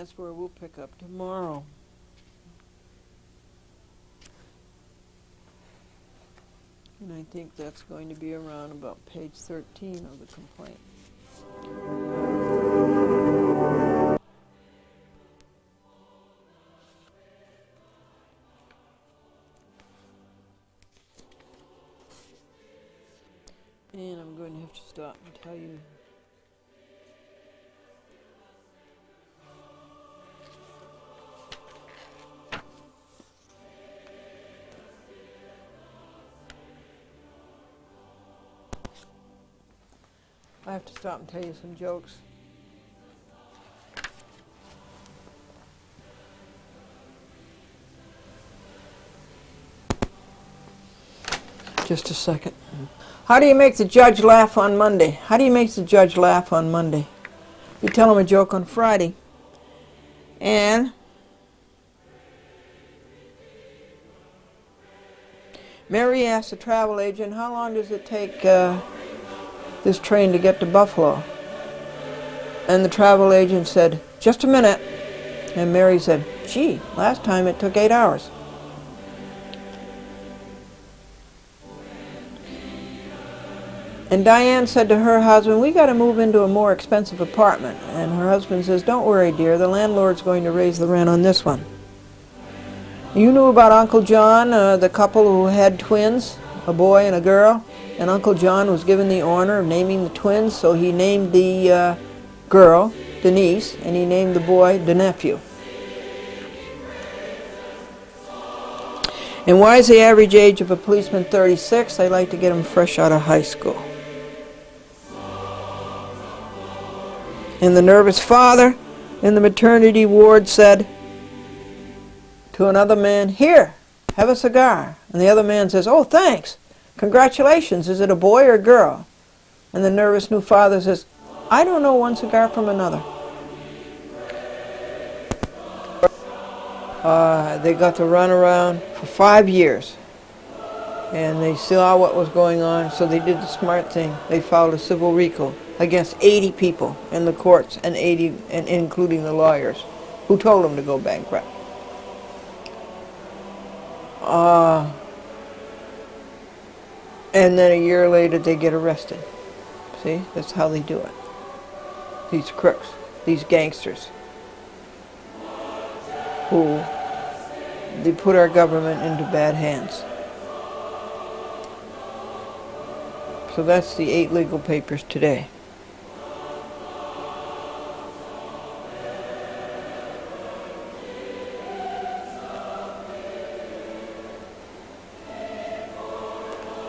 that's where we'll pick up tomorrow. And I think that's going to be around about page 13 of the complaint. And I'm going to have to stop and tell you I have to stop and tell you some jokes. Just a second. How do you make the judge laugh on Monday? How do you make the judge laugh on Monday? You tell him a joke on Friday. And Mary asked the travel agent, how long does it take this train to get to Buffalo? And the travel agent said, just a minute. And Mary said, gee, last time it took 8 hours. And Diane said to her husband, we got to move into a more expensive apartment. And her husband says, don't worry, dear, the landlord's going to raise the rent on this one. You knew about Uncle John, the couple who had twins, a boy and a girl. And Uncle John was given the honor of naming the twins, so he named the girl Denise, and he named the boy the nephew. And why is the average age of a policeman 36? They like to get him fresh out of high school. And the nervous father in the maternity ward said to another man, here, have a cigar. And the other man says, oh, thanks. Congratulations. Is it a boy or a girl? And the nervous new father says, I don't know one cigar from another. They got to run around for 5 years. And they saw what was going on, so they did the smart thing. They filed a civil RICO against 80 people in the courts, and including the lawyers, who told them to go bankrupt. And then a year later they get arrested. See, that's how they do it. These crooks, these gangsters, who they put our government into bad hands. So that's the 8 legal papers today.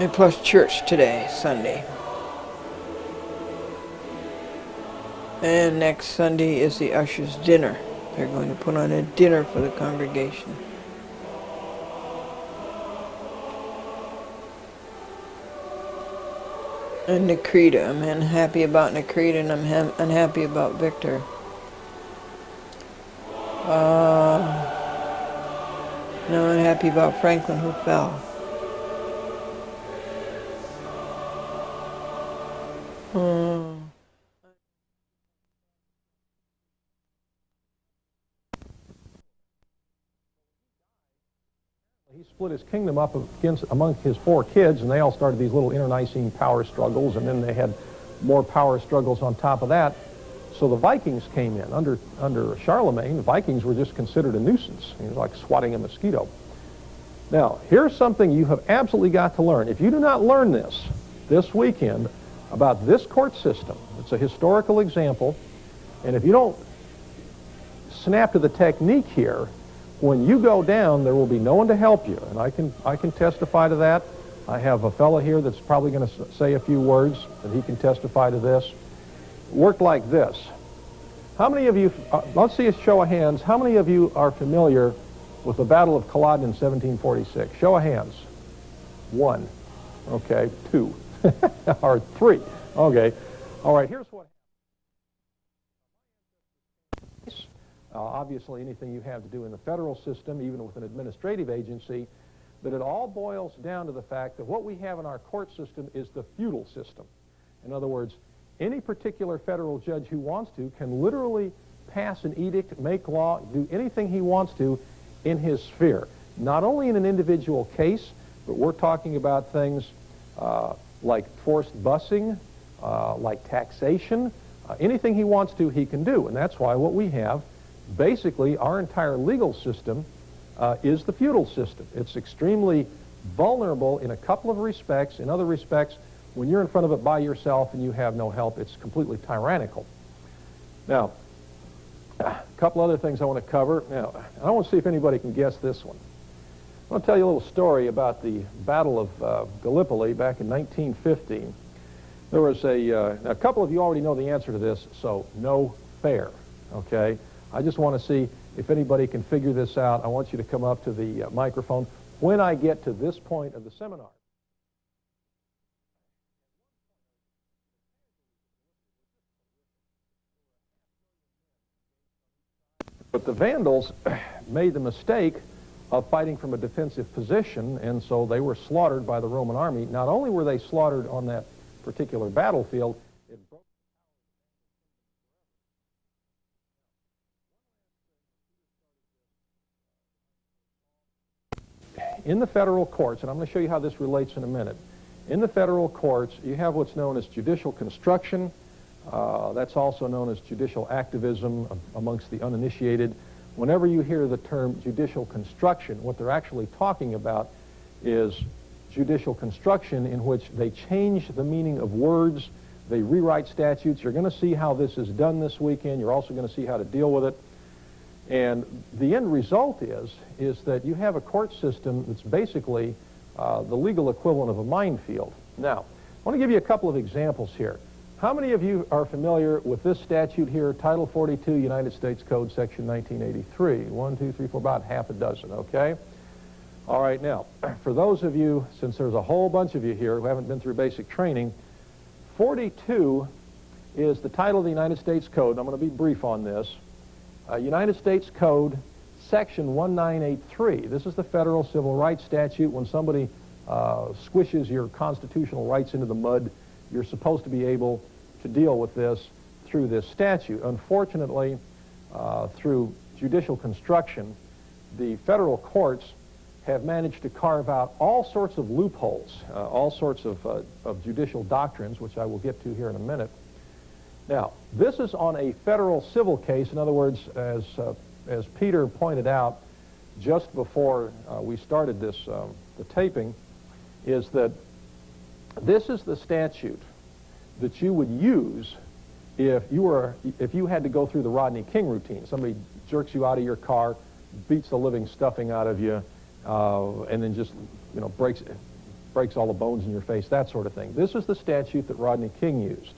And plus church today, Sunday. And next Sunday is the ushers' dinner. They're going to put on a dinner for the congregation. And Nikrita, I'm unhappy about Nikrita, and I'm unhappy about Victor. No, I'm happy about Franklin, who fell. He split his kingdom up among his 4 kids, and they all started these little internecine power struggles, and then they had more power struggles on top of that. So the Vikings came in. Under Charlemagne, the Vikings were just considered a nuisance. It was like swatting a mosquito. Now, here's something you have absolutely got to learn. If you do not learn this weekend, about this court system, it's a historical example, and if you don't snap to the technique here, when you go down, there will be no one to help you, and I can testify to that. I have a fellow here that's probably going to say a few words, and he can testify to this. It worked like this. How many of you, let's see a show of hands, how many of you are familiar with the Battle of Culloden in 1746? Show of hands. 1. Okay. 2. Or 3. Okay. All right, here's what obviously anything you have to do in the federal system, even with an administrative agency, but it all boils down to the fact that what we have in our court system is the feudal system. In other words, any particular federal judge who wants to can literally pass an edict, make law, do anything he wants to in his sphere. Not only in an individual case, but we're talking about things like forced busing, like taxation. Anything he wants to, he can do. And that's why what we have, basically, our entire legal system is the feudal system. It's extremely vulnerable in a couple of respects. In other respects, when you're in front of it by yourself and you have no help, it's completely tyrannical. Now, a couple other things I want to cover. Now, I want to see if anybody can guess this one. I want to tell you a little story about the Battle of Gallipoli back in 1915. There was a couple of you already know the answer to this, so no fair, okay? I just want to see if anybody can figure this out. I want you to come up to the microphone when I get to this point of the seminar. But the Vandals made the mistake of fighting from a defensive position, and so they were slaughtered by the Roman army. Not only were they slaughtered on that particular battlefield, it broke in the federal courts, and I'm going to show you how this relates in a minute. In the federal courts, you have what's known as judicial construction. That's also known as judicial activism amongst the uninitiated. Whenever you hear the term judicial construction, what they're actually talking about is judicial construction in which they change the meaning of words, they rewrite statutes. You're going to see how this is done this weekend. You're also going to see how to deal with it. And the end result is that you have a court system that's basically the legal equivalent of a minefield. Now, I want to give you a couple of examples here. How many of you are familiar with this statute here, Title 42, United States Code, Section 1983? 1, 2, 3, 4, about half a dozen, okay? All right, now, for those of you, since there's a whole bunch of you here who haven't been through basic training, 42 is the title of the United States Code. I'm going to be brief on this. United States Code, Section 1983. This is the federal civil rights statute. When somebody squishes your constitutional rights into the mud, you're supposed to be able to deal with this through this statute. Unfortunately, through judicial construction, the federal courts have managed to carve out all sorts of loopholes, all sorts of judicial doctrines, which I will get to here in a minute. Now, this is on a federal civil case. In other words, as Peter pointed out just before we started this, the taping, is that this is the statute that you would use if you had to go through the Rodney King routine. Somebody jerks you out of your car, beats the living stuffing out of you, and then just breaks all the bones in your face, that sort of thing. This is the statute that Rodney King used.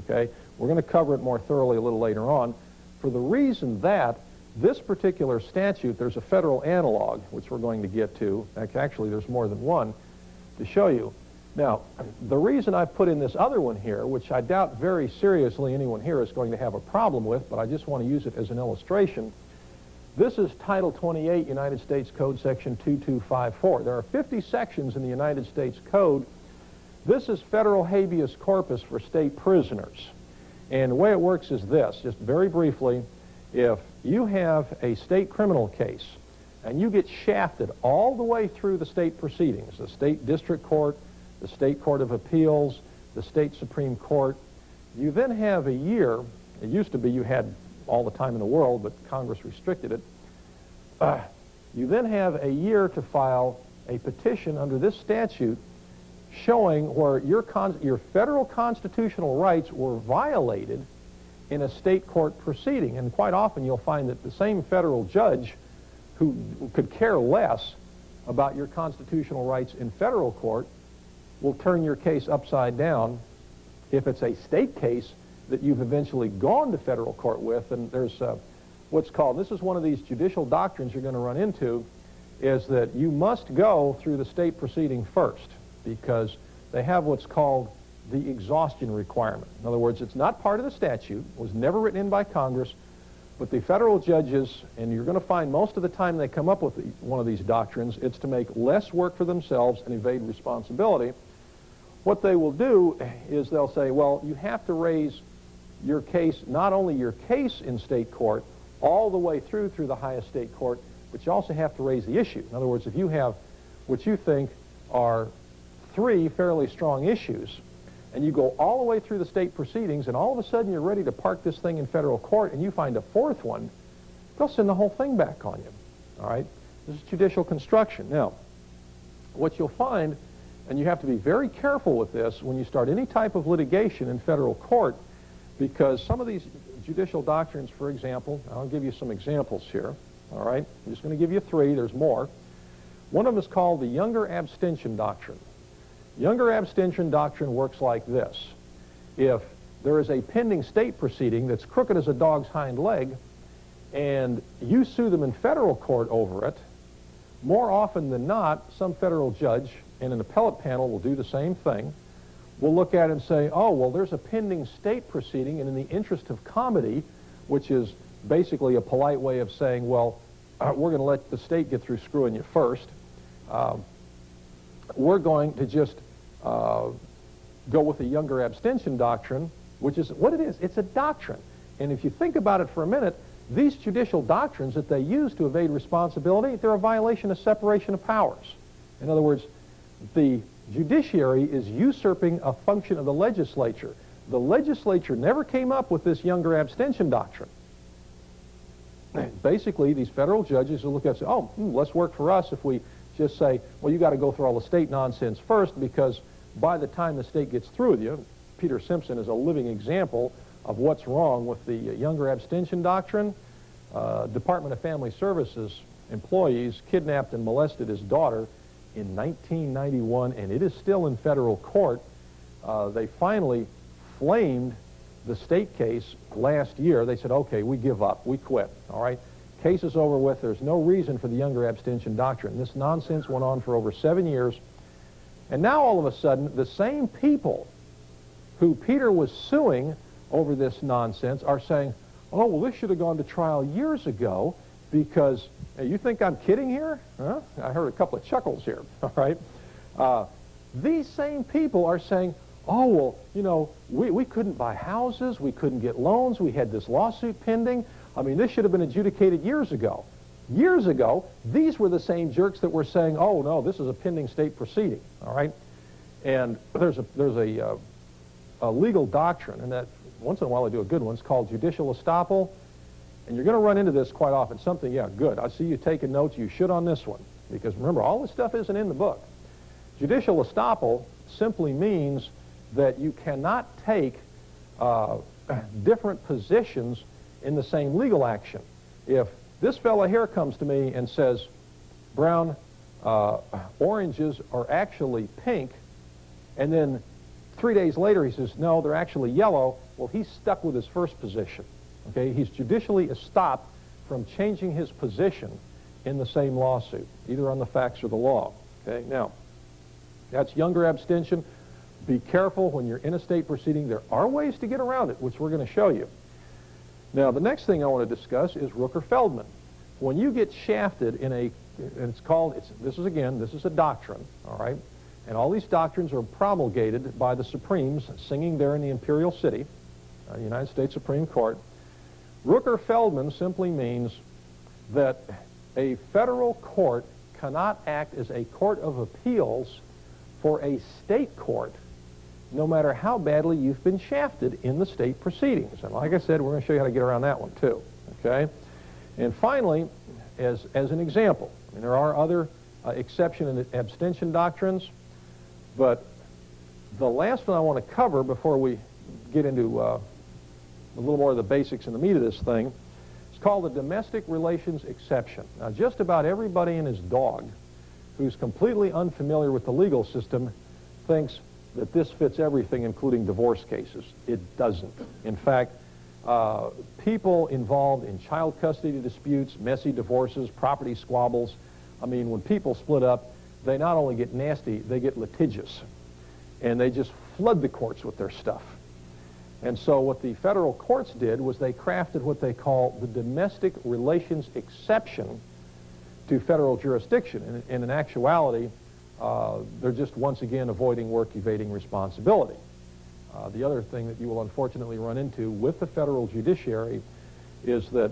Okay, we're going to cover it more thoroughly a little later on, for the reason that this particular statute, there's a federal analog, which we're going to get to. Actually, there's more than one to show you. Now, the reason I put in this other one here, which I doubt very seriously anyone here is going to have a problem with, but I just want to use it as an illustration. This is Title 28, United States Code, Section 2254. There are 50 sections in the United States Code. This is federal habeas corpus for state prisoners. And the way it works is this, just very briefly, if you have a state criminal case and you get shafted all the way through the state proceedings, the state district court, the state court of appeals, the state Supreme Court, you then have a year. It used to be you had all the time in the world, but Congress restricted it. You then have a year to file a petition under this statute showing where your federal constitutional rights were violated in a state court proceeding. And quite often you'll find that the same federal judge who could care less about your constitutional rights in federal court will turn your case upside down if it's a state case that you've eventually gone to federal court with. And there's what's called, this is one of these judicial doctrines you're going to run into, is that you must go through the state proceeding first, because they have what's called the exhaustion requirement. In other words, it's not part of the statute, was never written in by Congress, but the federal judges, and you're going to find most of the time they come up with one of these doctrines, it's to make less work for themselves and evade responsibility. What they will do is they'll say, well, you have to raise your case, not only your case in state court, all the way through the highest state court, but you also have to raise the issue. In other words, if you have what you think are 3 fairly strong issues, and you go all the way through the state proceedings, and all of a sudden you're ready to park this thing in federal court, and you find a 4th one, they'll send the whole thing back on you. All right? This is judicial construction. Now, what you'll find, and you have to be very careful with this when you start any type of litigation in federal court, because some of these judicial doctrines, for example, I'll give you some examples here. All right? I'm just going to give you 3. There's more. One of them is called the Younger Abstention Doctrine. Younger Abstention Doctrine works like this. If there is a pending state proceeding that's crooked as a dog's hind leg, and you sue them in federal court over it, more often than not, some federal judge and an appellate panel will do the same thing. We'll look at it and say, oh, well, there's a pending state proceeding, and in the interest of comedy, which is basically a polite way of saying, well, we're going to let the state get through screwing you first. We're going to just go with the Younger Abstention Doctrine, which is what it is. It's a doctrine. And if you think about it for a minute, these judicial doctrines that they use to evade responsibility, they're a violation of separation of powers. In other words, the judiciary is usurping a function of the legislature. The legislature never came up with this Younger Abstention Doctrine. Basically, these federal judges will look at it and say, oh, less work for us if we just say, well, you got to go through all the state nonsense first, because by the time the state gets through with you, Peter Simpson is a living example of what's wrong with the Younger Abstention Doctrine. Department of Family Services employees kidnapped and molested his daughter in 1991, and it is still in federal court. They finally flamed the state case last year. They said, okay, we give up, we quit, all right? Case is over with. There's no reason for the Younger Abstention Doctrine. This nonsense went on for over 7 years, and now all of a sudden, the same people who Peter was suing over this nonsense are saying, oh, well, this should have gone to trial years ago because, hey, you think I'm kidding here? Huh? I heard a couple of chuckles here, all right? These same people are saying, oh, well, you know, we couldn't buy houses, we couldn't get loans, we had this lawsuit pending. I mean, this should have been adjudicated years ago. Years ago, these were the same jerks that were saying, oh, no, this is a pending state proceeding, all right? And there's a legal doctrine, and that once in a while I do a good one. It's called judicial estoppel, and you're going to run into this quite often. Something, yeah, good. I see you taking notes. You should on this one, because remember, all this stuff isn't in the book. Judicial estoppel simply means that you cannot take different positions in the same legal action. If this fella here comes to me and says, Brown, oranges are actually pink, and then 3 days later he says, no, they're actually yellow, well, he's stuck with his first position. Okay, he's judicially estopped from changing his position in the same lawsuit, either on the facts or the law. Okay, now, that's Younger Abstention. Be careful when you're in a state proceeding. There are ways to get around it, which we're going to show you. Now, the next thing I want to discuss is Rooker-Feldman. When you get shafted in a, and it's called, this is a doctrine, all right? And all these doctrines are promulgated by the Supremes singing there in the Imperial City, United States Supreme Court. Rooker-Feldman simply means that a federal court cannot act as a court of appeals for a state court, no matter how badly you've been shafted in the state proceedings. And like I said, we're going to show you how to get around that one too, okay? And finally, as an example, I mean, there are other exception and abstention doctrines, but the last one I want to cover before we get into a little more of the basics and the meat of this thing is called the domestic relations exception. Now, just about everybody and his dog who's completely unfamiliar with the legal system thinks that this fits everything, including divorce cases. It doesn't. In fact, people involved in child custody disputes, messy divorces, property squabbles, I mean, when people split up, they not only get nasty, they get litigious. And they just flood the courts with their stuff. And so what the federal courts did was they crafted what they call the domestic relations exception to federal jurisdiction. And in actuality, they're just once again avoiding work, evading responsibility. The other thing that you will unfortunately run into with the federal judiciary is that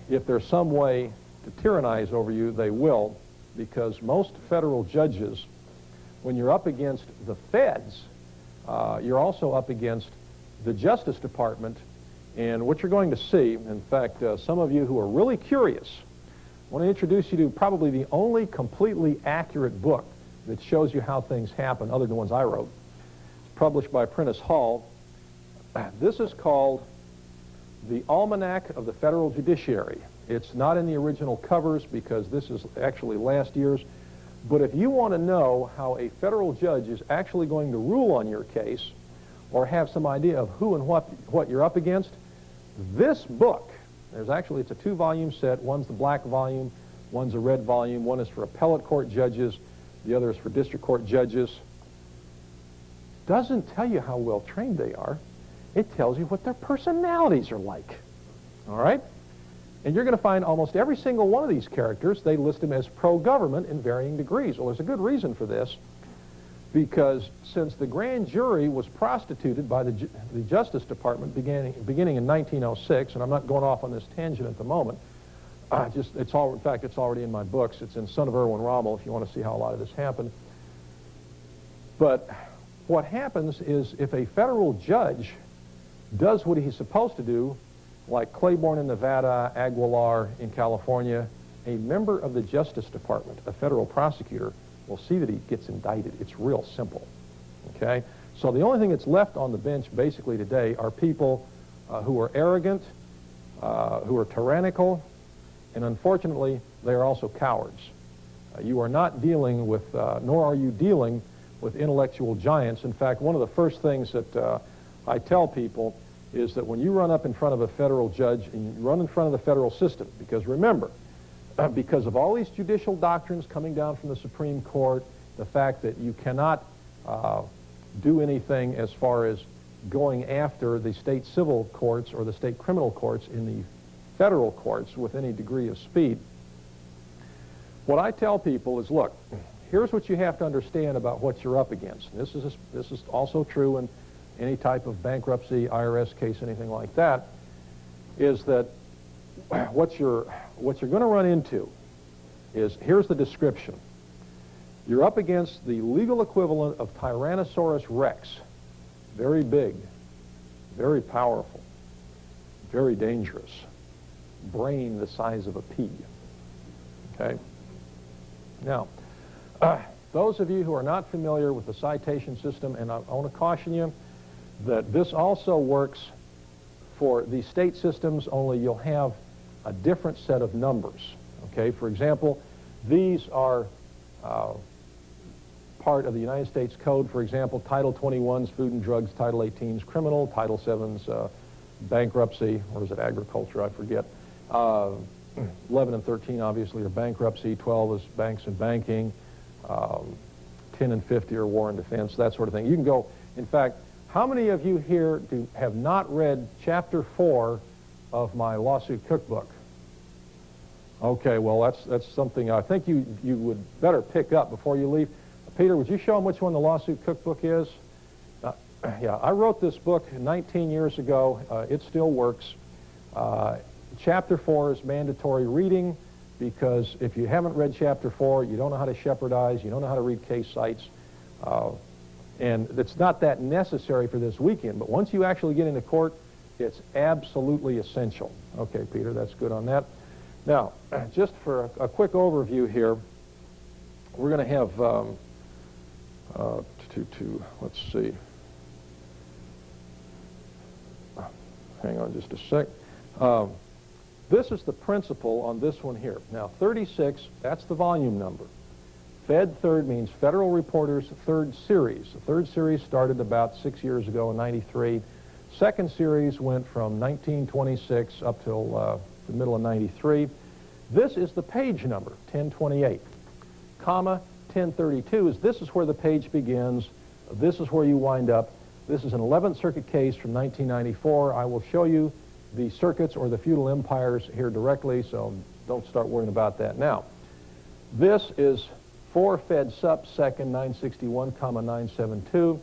if there's some way to tyrannize over you, they will, because most federal judges, when you're up against the feds, you're also up against the Justice Department. And what you're going to see, in fact, some of you who are really curious, I want to introduce you to probably the only completely accurate book that shows you how things happen, other than the ones I wrote. It's published by Prentice Hall. This is called The Almanac of the Federal Judiciary. It's not in the original covers because this is actually last year's. But if you want to know how a federal judge is actually going to rule on your case, or have some idea of who and what you're up against, this book, it's a 2-volume set. One's the black volume, one's a red volume. One is for appellate court judges, the other is for district court judges. Doesn't tell you how well trained they are. It tells you what their personalities are like. All right? And you're going to find almost every single one of these characters, they list them as pro-government in varying degrees. Well, there's a good reason for this, because since the grand jury was prostituted by the Justice Department beginning in 1906, and I'm not going off on this tangent at the moment, in fact, it's already in my books. It's in Son of Erwin Rommel if you want to see how a lot of this happened. But what happens is if a federal judge does what he's supposed to do, like Claiborne in Nevada, Aguilar in California, a member of the Justice Department, a federal prosecutor, will see that he gets indicted. It's real simple. Okay? So the only thing that's left on the bench basically today are people who are arrogant, who are tyrannical, and unfortunately, they are also cowards. You are not dealing with, nor are you dealing with intellectual giants. In fact, one of the first things that I tell people is that when you run up in front of a federal judge and you run in front of the federal system, because remember, because of all these judicial doctrines coming down from the Supreme Court, the fact that you cannot do anything as far as going after the state civil courts or the state criminal courts in the federal courts with any degree of speed, what I tell people is, look, here's what you have to understand about what you're up against. This is also true in any type of bankruptcy, IRS case, anything like that, is that what you're going to run into is, here's the description. You're up against the legal equivalent of Tyrannosaurus Rex. Very big, very powerful, very dangerous. Brain the size of a pea. Okay? Now, those of you who are not familiar with the citation system, and I want to caution you that this also works for the state systems, only you'll have a different set of numbers. Okay? For example, these are part of the United States Code. For example, Title 21's Food and Drugs, Title 18's Criminal, Title 7's Bankruptcy, or is it Agriculture? I forget. 11 and 13 obviously are bankruptcy, 12 is banks and banking, 10 and 50 are war and defense, that sort of thing. You can go, in fact, how many of you here have not read Chapter 4 of my lawsuit cookbook? Okay, well, that's something I think you would better pick up before you leave. Peter, would you show them which one the lawsuit cookbook is? Yeah, I wrote this book 19 years ago. It still works. Chapter 4 is mandatory reading, because if you haven't read Chapter 4, you don't know how to shepherdize, you don't know how to read case cites, and it's not that necessary for this weekend, but once you actually get into court, it's absolutely essential. Okay, Peter, that's good on that. Now, just for a quick overview here, we're going to have, let's see, hang on just a sec. This is the principle on this one here. Now, 36, that's the volume number. Fed Third means Federal Reporter's Third Series. The third series started about 6 years ago in 93. Second series went from 1926 up till the middle of 93. This is the page number, 1028. Comma, 1032 this is where the page begins. This is where you wind up. This is an 11th Circuit case from 1994. I will show you the circuits or the feudal empires here directly, so don't start worrying about that now. This is 4 Fed Sup, second, 961, comma 972.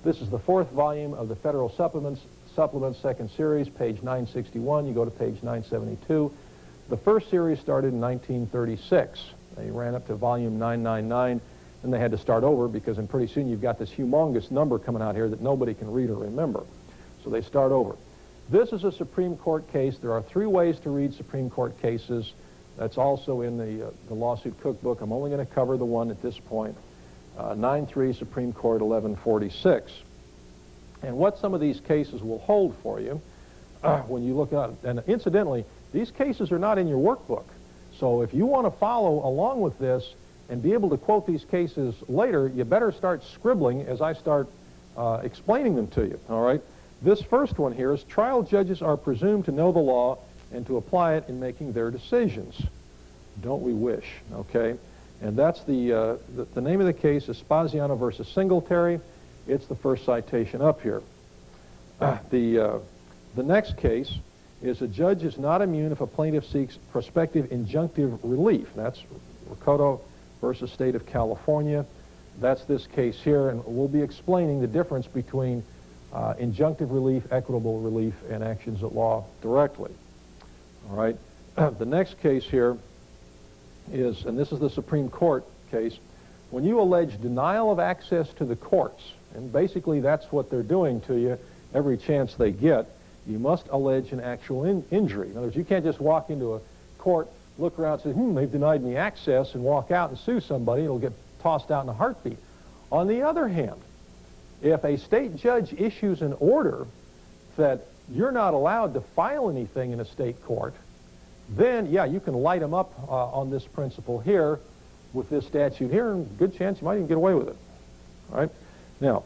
This is the 4th volume of the Federal Supplements, second series, page 961. You go to page 972. The first series started in 1936. They ran up to volume 999, and they had to start over because then pretty soon you've got this humongous number coming out here that nobody can read or remember. So they start over. This is a Supreme Court case. There are 3 ways to read Supreme Court cases. That's also in the lawsuit cookbook. I'm only going to cover the one at this point. 9-3 Supreme Court 1146. And what some of these cases will hold for you when you look at, and incidentally, these cases are not in your workbook. So if you want to follow along with this and be able to quote these cases later, you better start scribbling as I start explaining them to you, all right? This first one here is trial judges are presumed to know the law and to apply it in making their decisions. Don't we wish, okay? And that's the name of the case is Spaziano versus Singletary. It's the first citation up here. The next case is a judge is not immune if a plaintiff seeks prospective injunctive relief. That's Riccotto versus State of California. That's this case here, and we'll be explaining the difference between injunctive relief, equitable relief, and actions at law directly. All right. The next case here is, and this is the Supreme Court case, when you allege denial of access to the courts, and basically that's what they're doing to you every chance they get, you must allege an actual injury. In other words, you can't just walk into a court, look around and say, they've denied me access, and walk out and sue somebody. It'll get tossed out in a heartbeat. On the other hand, if a state judge issues an order that you're not allowed to file anything in a state court, then, yeah, you can light them up on this principle here with this statute here, and good chance you might even get away with it. All right? Now,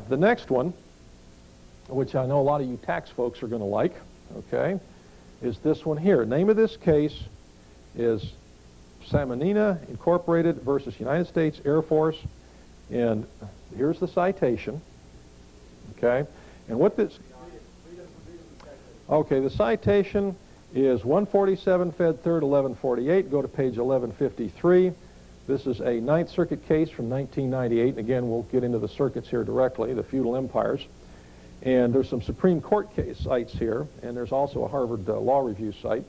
the next one, which I know a lot of you tax folks are going to like, okay, is this one here. Name of this case is Salmonina Incorporated versus United States Air Force, and here's the citation, okay, and what this, okay, the citation is 147 Fed 3rd 1148. Go to page 1153. This is a Ninth Circuit case from 1998. And again, we'll get into the circuits here directly, the feudal empires. And there's some Supreme Court case sites here, and there's also a Harvard Law Review site.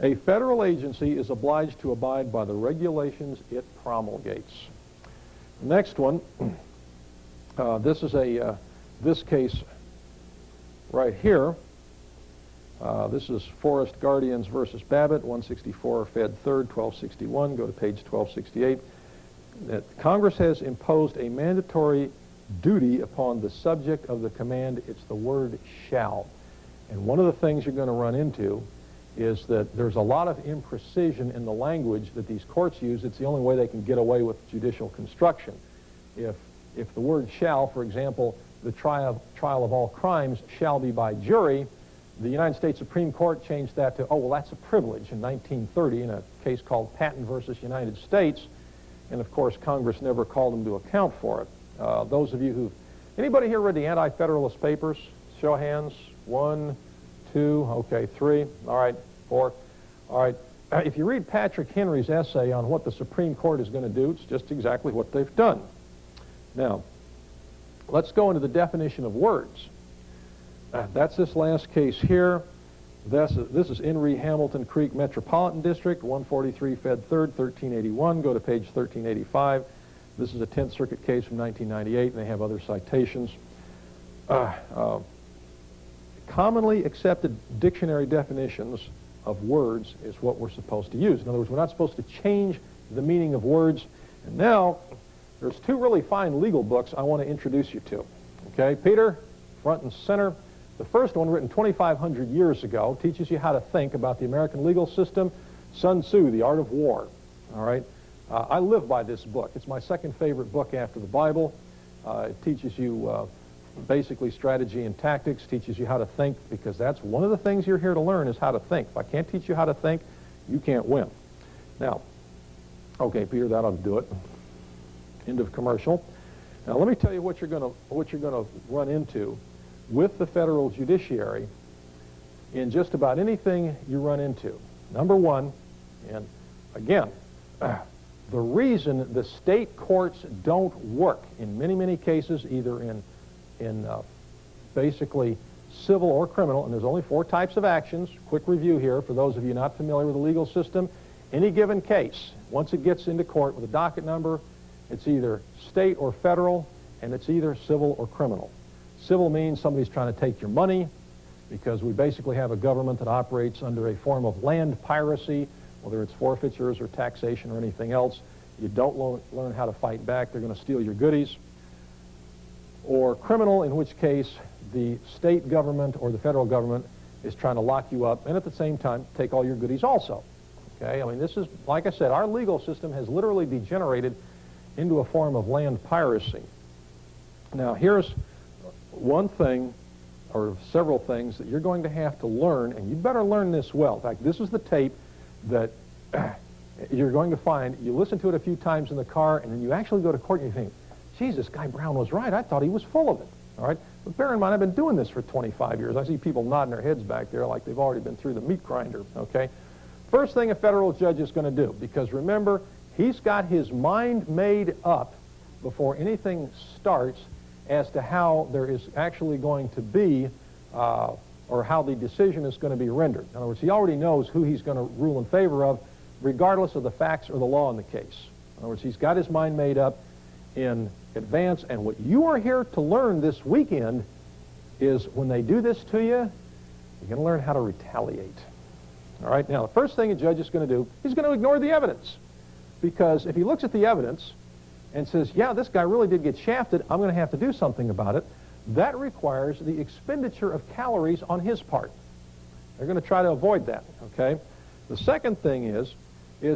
A federal agency is obliged to abide by the regulations it promulgates. The next one, this is this case right here. This is Forest Guardians versus Babbitt, 164 Fed 3rd, 1261. Go to page 1268. That Congress has imposed a mandatory duty upon the subject of the command. It's the word shall. And one of the things you're going to run into is that there's a lot of imprecision in the language that these courts use. It's the only way they can get away with judicial construction. If the word shall, for example, the trial of all crimes shall be by jury, the United States Supreme Court changed that to, oh, well, that's a privilege in 1930 in a case called Patton versus United States. And, of course, Congress never called them to account for it. Those of you who've, anybody here read the Anti-Federalist Papers? Show of hands. 1, 2, okay, 3, all right, 4. All right, if you read Patrick Henry's essay on what the Supreme Court is going to do, it's just exactly what they've done. Now, let's go into the definition of words. That's this last case here. This is Henry Hamilton Creek Metropolitan District, 143 Fed 3rd, 1381. Go to page 1385. This is a 10th Circuit case from 1998, and they have other citations. Commonly accepted dictionary definitions of words is what we're supposed to use. In other words, we're not supposed to change the meaning of words. And now, there's 2 really fine legal books I want to introduce you to. Okay, Peter, front and center. The first one, written 2,500 years ago, teaches you how to think about the American legal system. Sun Tzu, The Art of War. All right? I live by this book. It's my second favorite book after the Bible. It teaches you basically strategy and tactics, teaches you how to think, because that's one of the things you're here to learn is how to think. If I can't teach you how to think, you can't win. Now, okay, Peter, that ought to do it. End of commercial. Now, let me tell you what you're going to run into with the federal judiciary in just about anything you run into. Number one, and again, the reason the state courts don't work in many, many cases, either in in basically civil or criminal, and there's only 4 types of actions. Quick review here for those of you not familiar with the legal system. Any given case, once it gets into court with a docket number, it's either state or federal, and it's either civil or criminal. Civil means somebody's trying to take your money, because we basically have a government that operates under a form of land piracy, whether it's forfeitures or taxation or anything else. You don't learn how to fight back, they're going to steal your goodies. Or criminal, in which case the state government or the federal government is trying to lock you up and at the same time take all your goodies also. Okay, I mean, this is, like I said, our legal system has literally degenerated into a form of land piracy. Now, here's one thing, or several things, that you're going to have to learn, and you better learn this well. In fact, this is the tape that you're going to find. You listen to it a few times in the car, and then you actually go to court and you think, geez, this guy Brown was right. I thought he was full of it. All right? But bear in mind, I've been doing this for 25 years. I see people nodding their heads back there like they've already been through the meat grinder. Okay? First thing a federal judge is going to do, because remember, he's got his mind made up before anything starts as to how there is actually going to be, or how the decision is going to be rendered. In other words, he already knows who he's going to rule in favor of, regardless of the facts or the law in the case. In other words, he's got his mind made up in advance, and what you are here to learn this weekend is when they do this to you, you're going to learn how to retaliate. All right, now the first thing a judge is going to do, he's going to ignore the evidence. Because if he looks at the evidence and says, yeah, this guy really did get shafted, I'm going to have to do something about it, that requires the expenditure of calories on his part. They're going to try to avoid that, okay? The second thing is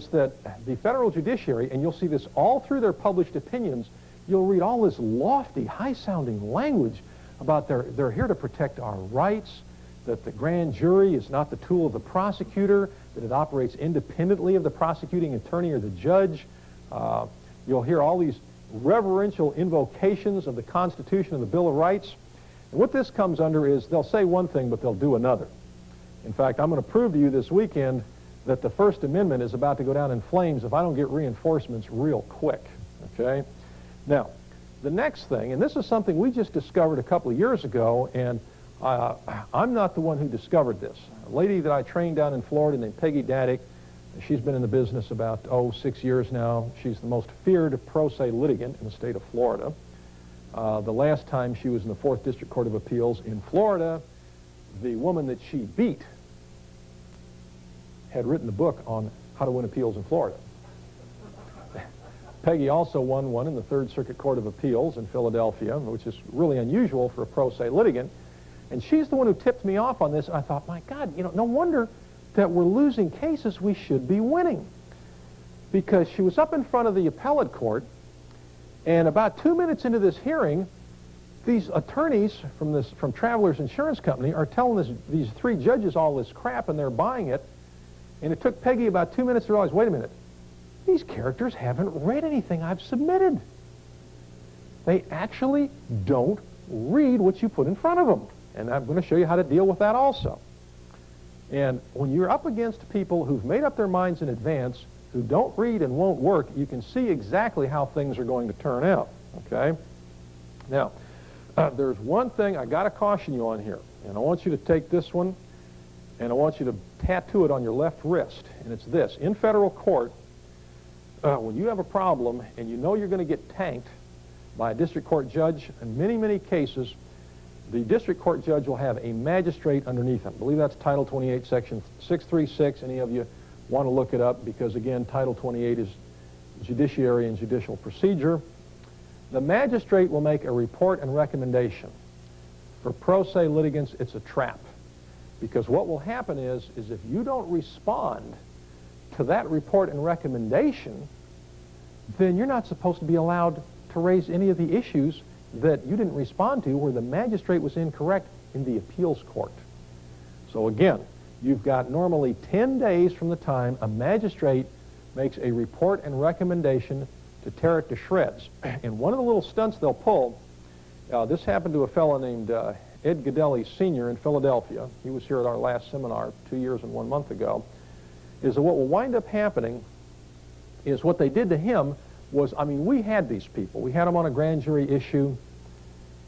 that the federal judiciary, and you'll see this all through their published opinions, you'll read all this lofty, high-sounding language about they're here to protect our rights, that the grand jury is not the tool of the prosecutor, that it operates independently of the prosecuting attorney or the judge. You'll hear all these reverential invocations of the Constitution and the Bill of Rights. And what this comes under is they'll say one thing, but they'll do another. In fact, I'm going to prove to you this weekend that the First Amendment is about to go down in flames if I don't get reinforcements real quick. Okay? Now, the next thing, and this is something we just discovered a couple of years ago, and I'm not the one who discovered this. A lady that I trained down in Florida named Peggy Daddick, she's been in the business about, 6 years now. She's the most feared pro se litigant in the state of Florida. The last time she was in the 4th District Court of Appeals in Florida, the woman that she beat had written a book on how to win appeals in Florida. Peggy also won one in the 3rd Circuit Court of Appeals in Philadelphia, which is really unusual for a pro se litigant. And she's the one who tipped me off on this. I thought, my God, no wonder that we're losing cases we should be winning. Because she was up in front of the appellate court, and about 2 minutes into this hearing, these attorneys from Travelers Insurance Company are telling these 3 judges all this crap, and they're buying it. And it took Peggy about 2 minutes to realize, wait a minute, these characters haven't read anything I've submitted. They actually don't read what you put in front of them. And I'm going to show you how to deal with that also. And when you're up against people who've made up their minds in advance, who don't read and won't work, you can see exactly how things are going to turn out, okay? Now, there's one thing I got to caution you on here, and I want you to take this one, and I want you to tattoo it on your left wrist, and it's this. In federal court, when you have a problem and you know you're going to get tanked by a district court judge, in many, many cases, the district court judge will have a magistrate underneath him. I believe that's Title 28, Section 636. Any of you want to look it up, because, again, Title 28 is judiciary and judicial procedure. The magistrate will make a report and recommendation. For pro se litigants, it's a trap, because what will happen is if you don't respond to that report and recommendation, then you're not supposed to be allowed to raise any of the issues that you didn't respond to where the magistrate was incorrect in the appeals court. So again, you've got normally 10 days from the time a magistrate makes a report and recommendation to tear it to shreds. And one of the little stunts they'll pull, this happened to a fellow named Ed Godelli Sr. in Philadelphia. He was here at our last seminar 2 years and 1 month ago, is that what will wind up happening is what they did to him was, I mean, we had these people. We had them on a grand jury issue,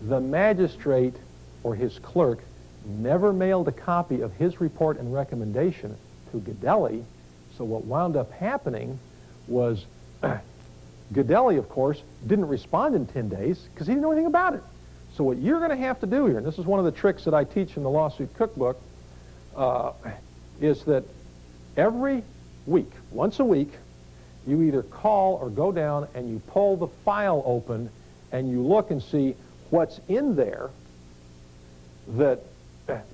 the magistrate or his clerk never mailed a copy of his report and recommendation to Godelli. So what wound up happening was Godelli, of course, didn't respond in 10 days because he didn't know anything about it. So what you're going to have to do here, and this is one of the tricks that I teach in the lawsuit cookbook, is that every week, once a week, you either call or go down and you pull the file open and you look and see what's in there that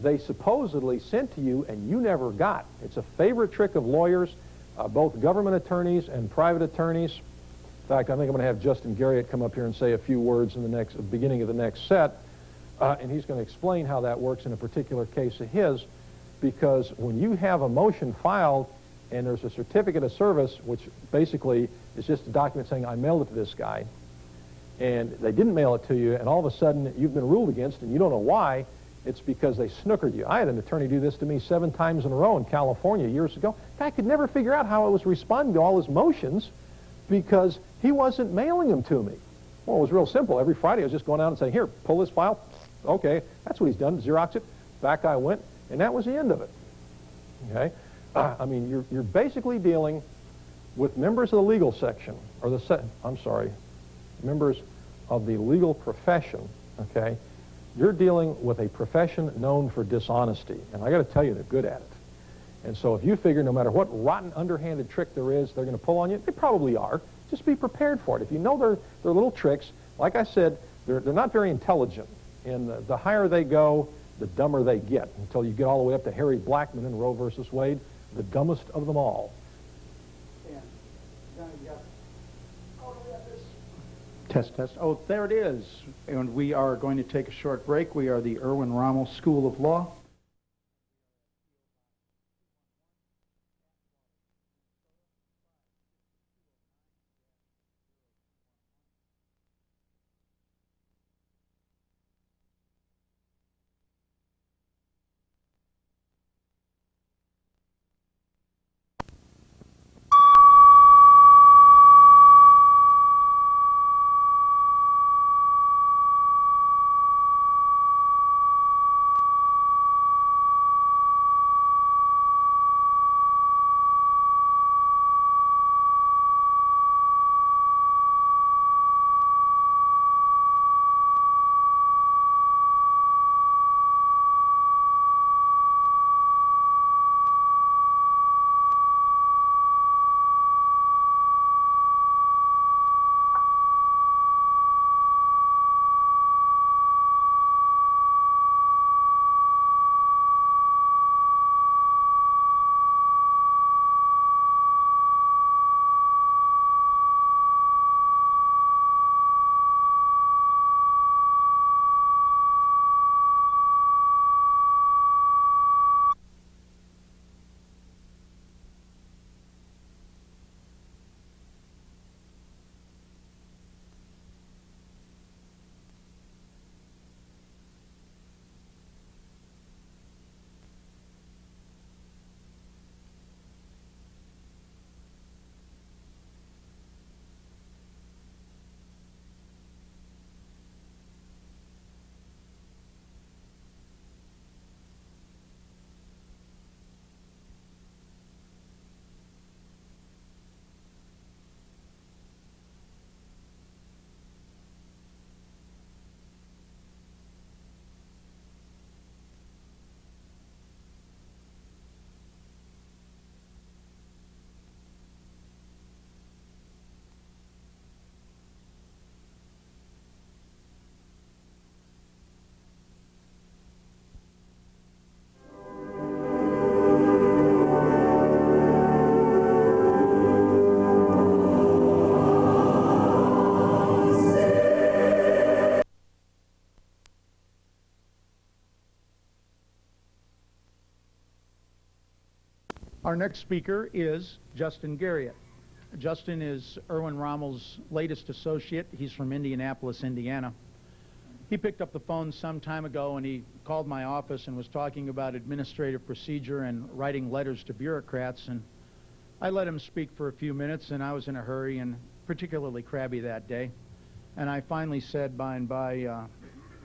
they supposedly sent to you and you never got. It's a favorite trick of lawyers, both government attorneys and private attorneys. In fact, I think I'm going to have Justin Garriott come up here and say a few words in the beginning of the next set, and he's going to explain how that works in a particular case of his, because when you have a motion filed and there's a certificate of service, which basically is just a document saying I mailed it to this guy, and they didn't mail it to you, and all of a sudden you've been ruled against and you don't know why, it's because they snookered you. I had an attorney do this to me 7 times in a row in California years ago. I could never figure out how I was responding to all his motions because he wasn't mailing them to me. Well, it was real simple. Every Friday I was just going out and saying, here, pull this file. Okay, that's what he's done. Xerox it. Back I went, and that was the end of it. Okay? I mean, you're basically dealing with members of the legal section, or members of the legal profession, okay? You're dealing with a profession known for dishonesty, and I got to tell you, they're good at it. And so if you figure no matter what rotten, underhanded trick there is, they're going to pull on you, they probably are. Just be prepared for it. If you know they're little tricks, like I said, they're not very intelligent, and the higher they go, the dumber they get, until you get all the way up to Harry Blackmun in Roe versus Wade, the dumbest of them all. Test, test. Oh, there it is. And we are going to take a short break. We are the Erwin Rommel School of Law. Our next speaker is Justin Garriott. Justin is Erwin Rommel's latest associate. He's from Indianapolis, Indiana. He picked up the phone some time ago and he called my office and was talking about administrative procedure and writing letters to bureaucrats, and I let him speak for a few minutes, and I was in a hurry and particularly crabby that day. And I finally said by and by,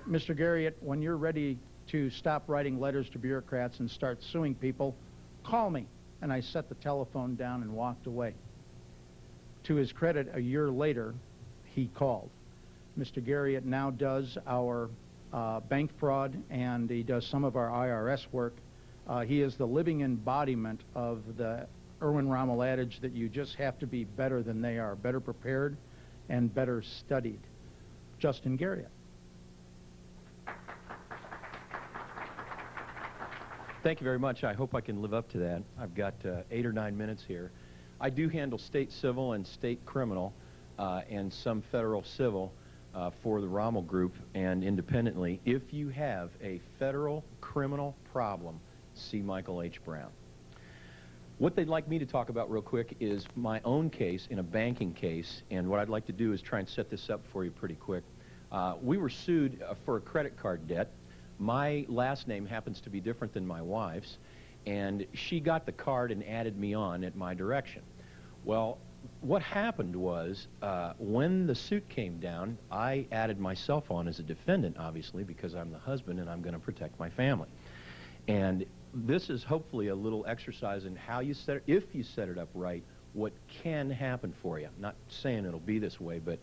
Mr. Garriott, when you're ready to stop writing letters to bureaucrats and start suing people, call me. And I set the telephone down and walked away. To his credit, a year later, he called. Mr. Garriott now does our bank fraud, and he does some of our IRS work. He is the living embodiment of the Erwin Rommel adage that you just have to be better than they are, better prepared and better studied. Justin Garriott. Thank you very much. I hope I can live up to that. I've got 8 or 9 minutes here. I do handle state civil and state criminal and some federal civil for the Rommel Group and independently. If you have a federal criminal problem, see Michael H. Brown. What they'd like me to talk about real quick is my own case in a banking case, and what I'd like to do is try and set this up for you pretty quick. We were sued for a credit card debt. My last name happens to be different than my wife's, and she got the card and added me on at my direction. Well, what happened was when the suit came down, I added myself on as a defendant, obviously, because I'm the husband and I'm going to protect my family. And this is hopefully a little exercise in how you set it, if you set it up right, what can happen for you. I'm not saying it'll be this way, but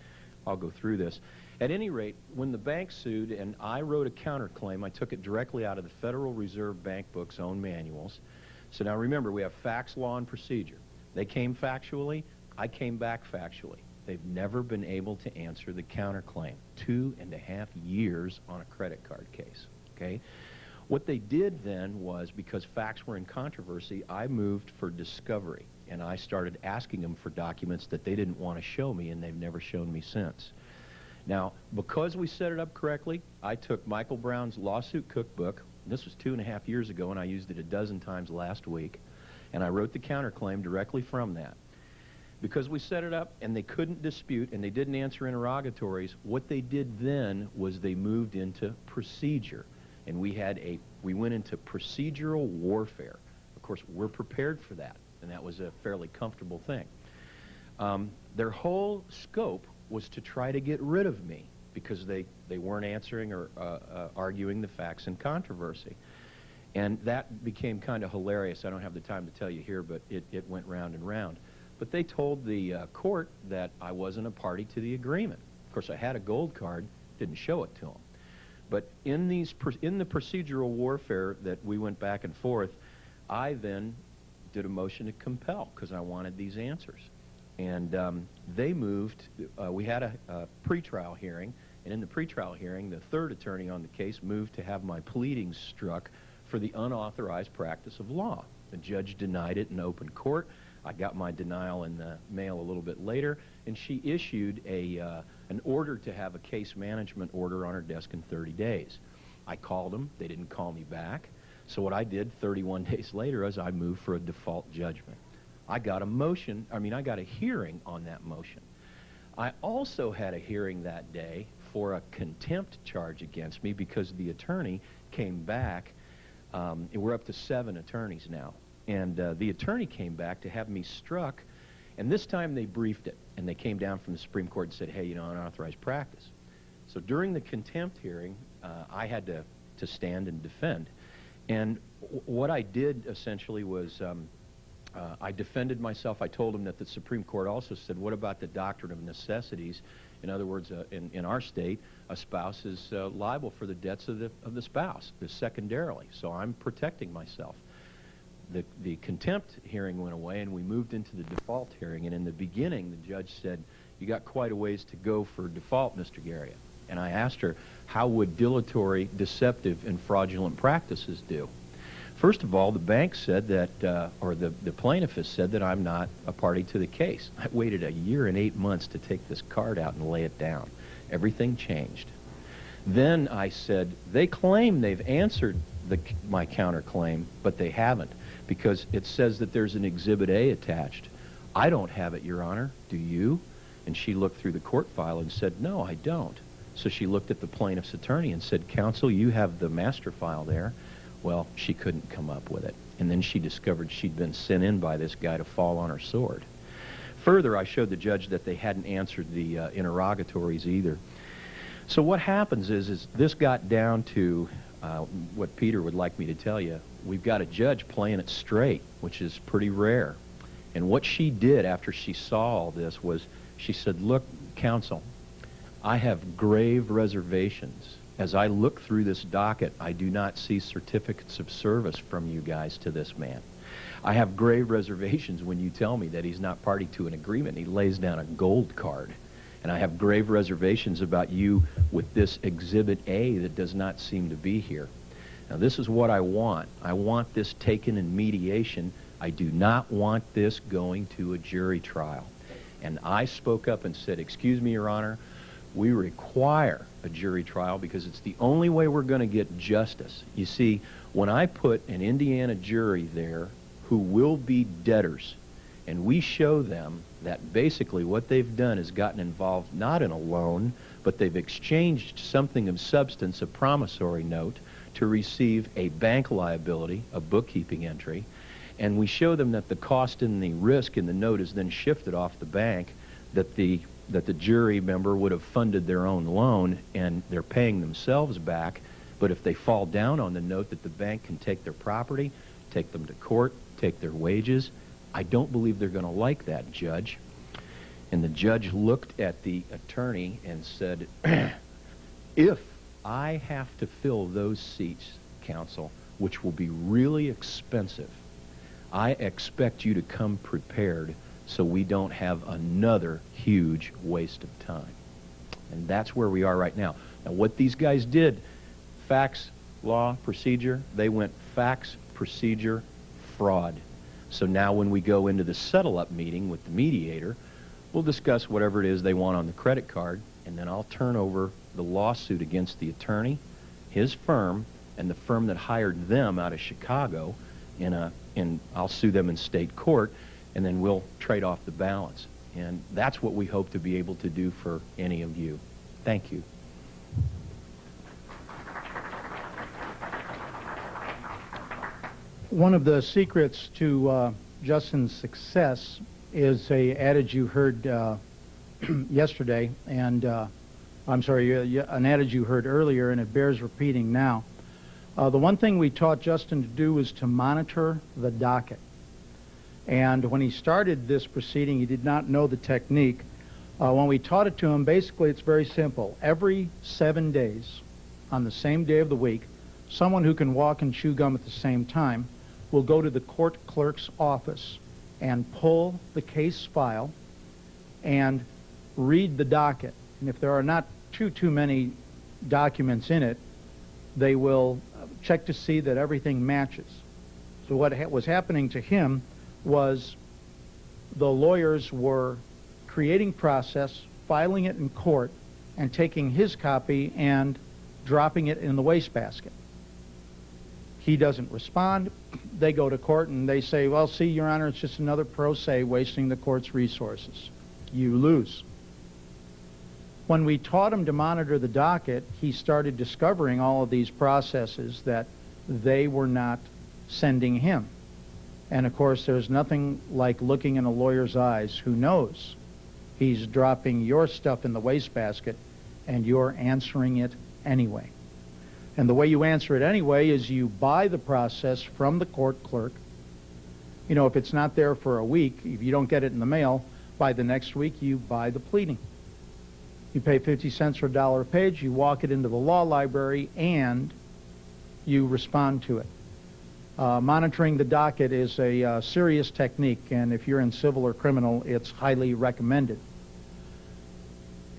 I'll go through this. At any rate, when the bank sued and I wrote a counterclaim, I took it directly out of the Federal Reserve Bank Book's own manuals. So now remember, we have facts, law, and procedure. They came factually, I came back factually. They've never been able to answer the counterclaim. 2.5 years on a credit card case, okay? What they did then was, because facts were in controversy, I moved for discovery, and I started asking them for documents that they didn't want to show me, and they've never shown me since. Now, because we set it up correctly, I took Michael Brown's lawsuit cookbook. This was 2.5 years ago, and I used it a dozen times last week, and I wrote the counterclaim directly from that. Because we set it up and they couldn't dispute and they didn't answer interrogatories, what they did then was they moved into procedure. And we went into procedural warfare. Of course, we're prepared for that, and that was a fairly comfortable thing. Their whole scope was to try to get rid of me because they weren't answering or arguing the facts in controversy. And that became kind of hilarious. I don't have the time to tell you here, but it went round and round. But they told the court that I wasn't a party to the agreement. Of course, I had a gold card, didn't show it to them. But in the procedural warfare that we went back and forth, I then did a motion to compel because I wanted these answers. And they moved, we had a pretrial hearing, and in the pretrial hearing, the third attorney on the case moved to have my pleadings struck for the unauthorized practice of law. The judge denied it in open court. I got my denial in the mail a little bit later, and she issued an order to have a case management order on her desk in 30 days. I called them. They didn't call me back. So what I did 31 days later is I moved for a default judgment. I got a hearing on that motion. I also had a hearing that day for a contempt charge against me because the attorney came back. We're up to 7 attorneys now. And the attorney came back to have me struck, and this time they briefed it, and they came down from the Supreme Court and said, hey, unauthorized practice. So during the contempt hearing, I had to stand and defend. And what I did essentially was I defended myself. I told them that the Supreme Court also said, what about the doctrine of necessities? In other words, in our state, a spouse is liable for the debts of the spouse, secondarily. So I'm protecting myself. The contempt hearing went away, and we moved into the default hearing. And in the beginning, the judge said, you got quite a ways to go for default, Mr. Garriott. And I asked her, how would dilatory, deceptive, and fraudulent practices do? First of all, the bank said that, or the plaintiff has said that I'm not a party to the case. I waited 1 year and 8 months to take this card out and lay it down. Everything changed. Then I said, they claim they've answered my counterclaim, but they haven't, because it says that there's an Exhibit A attached. I don't have it, Your Honor. Do you? And she looked through the court file and said, no, I don't. So she looked at the plaintiff's attorney and said, counsel, you have the master file there. Well, she couldn't come up with it. And then she discovered she'd been sent in by this guy to fall on her sword. Further, I showed the judge that they hadn't answered the interrogatories either. So what happens is this got down to what Peter would like me to tell you. We've got a judge playing it straight, which is pretty rare. And what she did after she saw all this was she said, look, counsel, I have grave reservations. As I look through this docket, I do not see certificates of service from you guys to this man. I have grave reservations when you tell me that he's not party to an agreement. He lays down a gold card. And I have grave reservations about you with this Exhibit A that does not seem to be here. Now, this is what I want. I want this taken in mediation. I do not want this going to a jury trial. And I spoke up and said, excuse me, Your Honor, we require a jury trial because it's the only way we're going to get justice. You see, when I put an Indiana jury there who will be debtors, and we show them that basically what they've done is gotten involved not in a loan, but they've exchanged something of substance, a promissory note, to receive a bank liability, a bookkeeping entry, and we show them that the cost and the risk in the note is then shifted off the bank, that the jury member would have funded their own loan and they're paying themselves back, but if they fall down on the note that the bank can take their property, take them to court, take their wages. I don't believe they're going to like that, Judge. And the judge looked at the attorney and said, if I have to fill those seats, counsel, which will be really expensive, I expect you to come prepared so we don't have another huge waste of time. And that's where we are right now. Now, what these guys did, facts, law, procedure, they went facts, procedure, fraud. So now when we go into the settle-up meeting with the mediator, we'll discuss whatever it is they want on the credit card, and then I'll turn over the lawsuit against the attorney, his firm, and the firm that hired them out of Chicago, and I'll sue them in state court, and then we'll trade off the balance. And that's what we hope to be able to do for any of you. Thank you. One of the secrets to Justin's success is an adage you heard yesterday, and I'm sorry, an adage you heard earlier, and it bears repeating now. The one thing we taught Justin to do was to monitor the docket. And when he started this proceeding, he did not know the technique. When we taught it to him, basically it's very simple. Every 7 days, on the same day of the week, someone who can walk and chew gum at the same time will go to the court clerk's office and pull the case file and read the docket. And if there are not too many documents in it, they will check to see that everything matches. So what was happening to him was the lawyers were creating process, filing it in court, and taking his copy and dropping it in the wastebasket. He doesn't respond. They go to court and they say, well, see, Your Honor, it's just another pro se wasting the court's resources. You lose. When we taught him to monitor the docket, he started discovering all of these processes that they were not sending him. And of course, there's nothing like looking in a lawyer's eyes who knows he's dropping your stuff in the wastebasket and you're answering it anyway. And the way you answer it anyway is you buy the process from the court clerk. You know, if it's not there for a week, if you don't get it in the mail, by the next week you buy the pleading. You pay 50 cents or $1 a page, you walk it into the law library, and you respond to it. Monitoring the docket is a serious technique, and if you're in civil or criminal, it's highly recommended.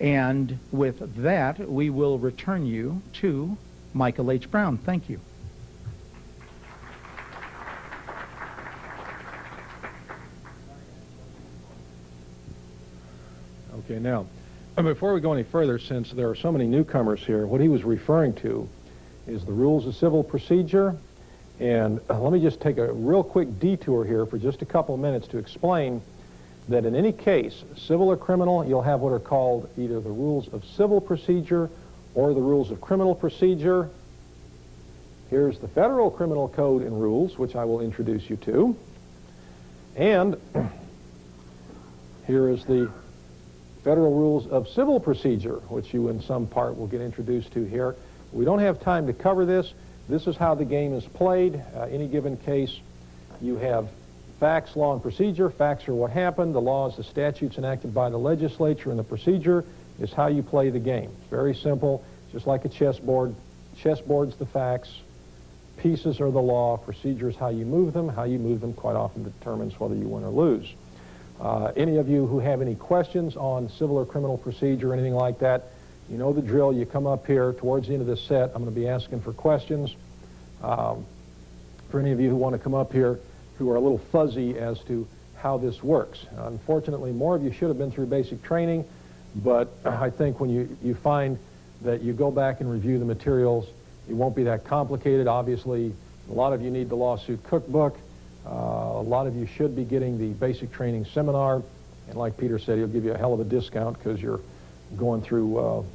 And with that, we will return you to Michael H. Brown. Thank you. Okay, now, before we go any further, since there are so many newcomers here, what he was referring to is the rules of civil procedure. And let me just take a real quick detour here for just a couple of minutes to explain that in any case, civil or criminal, you'll have what are called either the rules of civil procedure or the rules of criminal procedure. Here's the Federal Criminal Code and rules, which I will introduce you to. And here is the Federal Rules of Civil Procedure, which you in some part will get introduced to here. We don't have time to cover this. This is how the game is played. Any given case, you have facts, law, and procedure. Facts are what happened. The law is the statutes enacted by the legislature, and the procedure is how you play the game. It's very simple, just like a chessboard. Chessboard's the facts. Pieces are the law. Procedure is how you move them. How you move them quite often determines whether you win or lose. Any of you who have any questions on civil or criminal procedure or anything like that, you know the drill. You come up here towards the end of this set. I'm going to be asking for questions. For any of you who want to come up here who are a little fuzzy as to how this works. Unfortunately, more of you should have been through basic training, but I think when you find that you go back and review the materials, it won't be that complicated. Obviously, a lot of you need the lawsuit cookbook. A lot of you should be getting the basic training seminar, and like Peter said, he'll give you a hell of a discount because you're going through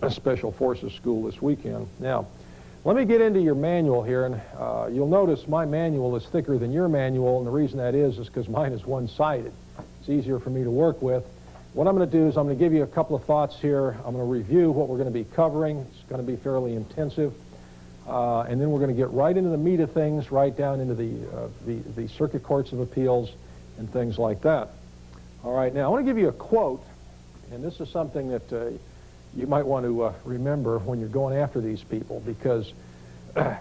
a special forces school this weekend. Now, let me get into your manual here, and you'll notice my manual is thicker than your manual, and the reason that is because mine is one-sided. It's easier for me to work with. What I'm going to do is I'm going to give you a couple of thoughts here. I'm going to review what we're going to be covering. It's going to be fairly intensive. And then we're going to get right into the meat of things, right down into the circuit courts of appeals and things like that. All right, now I want to give you a quote, and this is something that you might want to remember when you're going after these people, because